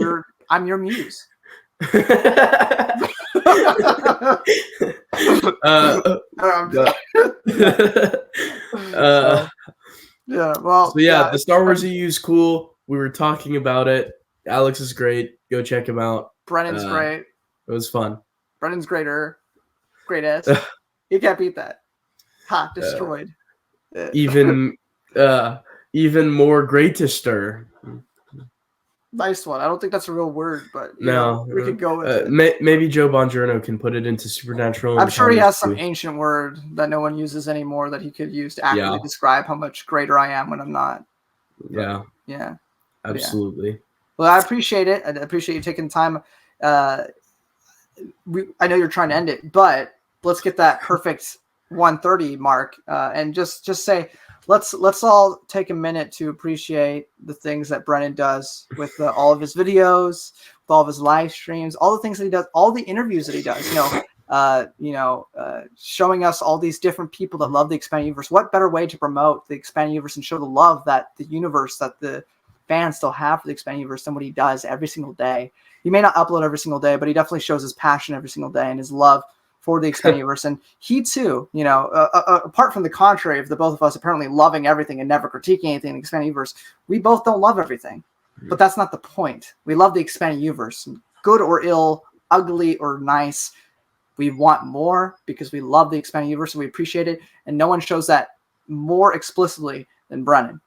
your muse. Yeah, well. So yeah, the Star Wars EU is cool. We were talking about it. Alex is great. Go check him out. Brennan's great. It was fun. Brennan's greater. Greatest. You can't beat that. Ha, destroyed. Even more greatester. Nice one. I don't think that's a real word, but we could go with it. Maybe Joe Bongiorno can put it into supernatural. I'm sure he has some ancient word that no one uses anymore that he could use to accurately describe how much greater I am when I'm not. Yeah. Yeah. Absolutely. Yeah. Well, I appreciate it. I appreciate you taking time. I know you're trying to end it, but let's get that perfect 1:30 mark and just say let's all take a minute to appreciate the things that Brennan does with all of his videos, with all of his live streams, all the things that he does, all the interviews that he does. Showing us all these different people that love the expanding universe. What better way to promote the expanding universe and show the love that the universe, that the fans still have for the expanding universe than what he does every single day. He may not upload every single day, but he definitely shows his passion every single day and his love for the expanding universe. And he too, apart from the contrary of the both of us apparently loving everything and never critiquing anything in the expanding universe, we both don't love everything. But that's not the point. We love the expanding universe, good or ill, ugly or nice. We want more because we love the expanding universe and we appreciate it. And no one shows that more explicitly than Brennan.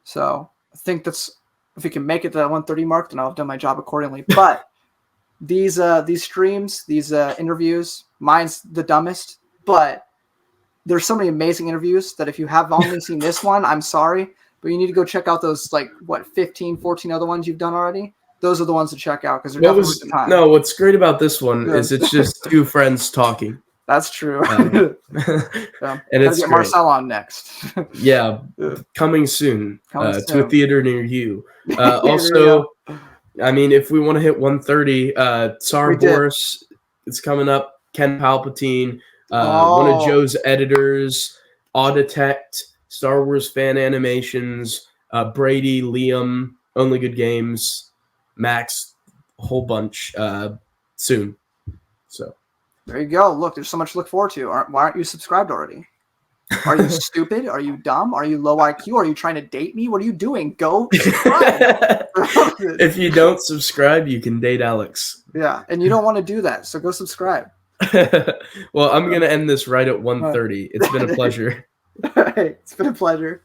So I think that's, if we can make it to that 1:30 mark, then I'll have done my job accordingly. But these streams, these interviews, mine's the dumbest, but there's so many amazing interviews that if you have only seen this one, I'm sorry, but you need to go check out those 15, 14 other ones you've done already. Those are the ones to check out because they're definitely worth the time. No, what's great about this one is it's just 2 friends talking. That's true. And it's get Marcel on next. Coming soon to a theater near you. Also, I mean, if we want to hit 1:30, Tsar Boris is coming up. Ken Palpatine, one of Joe's editors, Auditect, Star Wars Fan Animations, Brady, Liam, Only Good Games, Max, a whole bunch soon. So there you go. Look, there's so much to look forward to. Why aren't you subscribed already? Are you stupid? Are you dumb? Are you low IQ? Are you trying to date me? What are you doing? Go subscribe. If you don't subscribe, you can date Alex. Yeah, and you don't want to do that, so go subscribe. Well, I'm going to end this right at 1:30. It's been a pleasure. It's been a pleasure.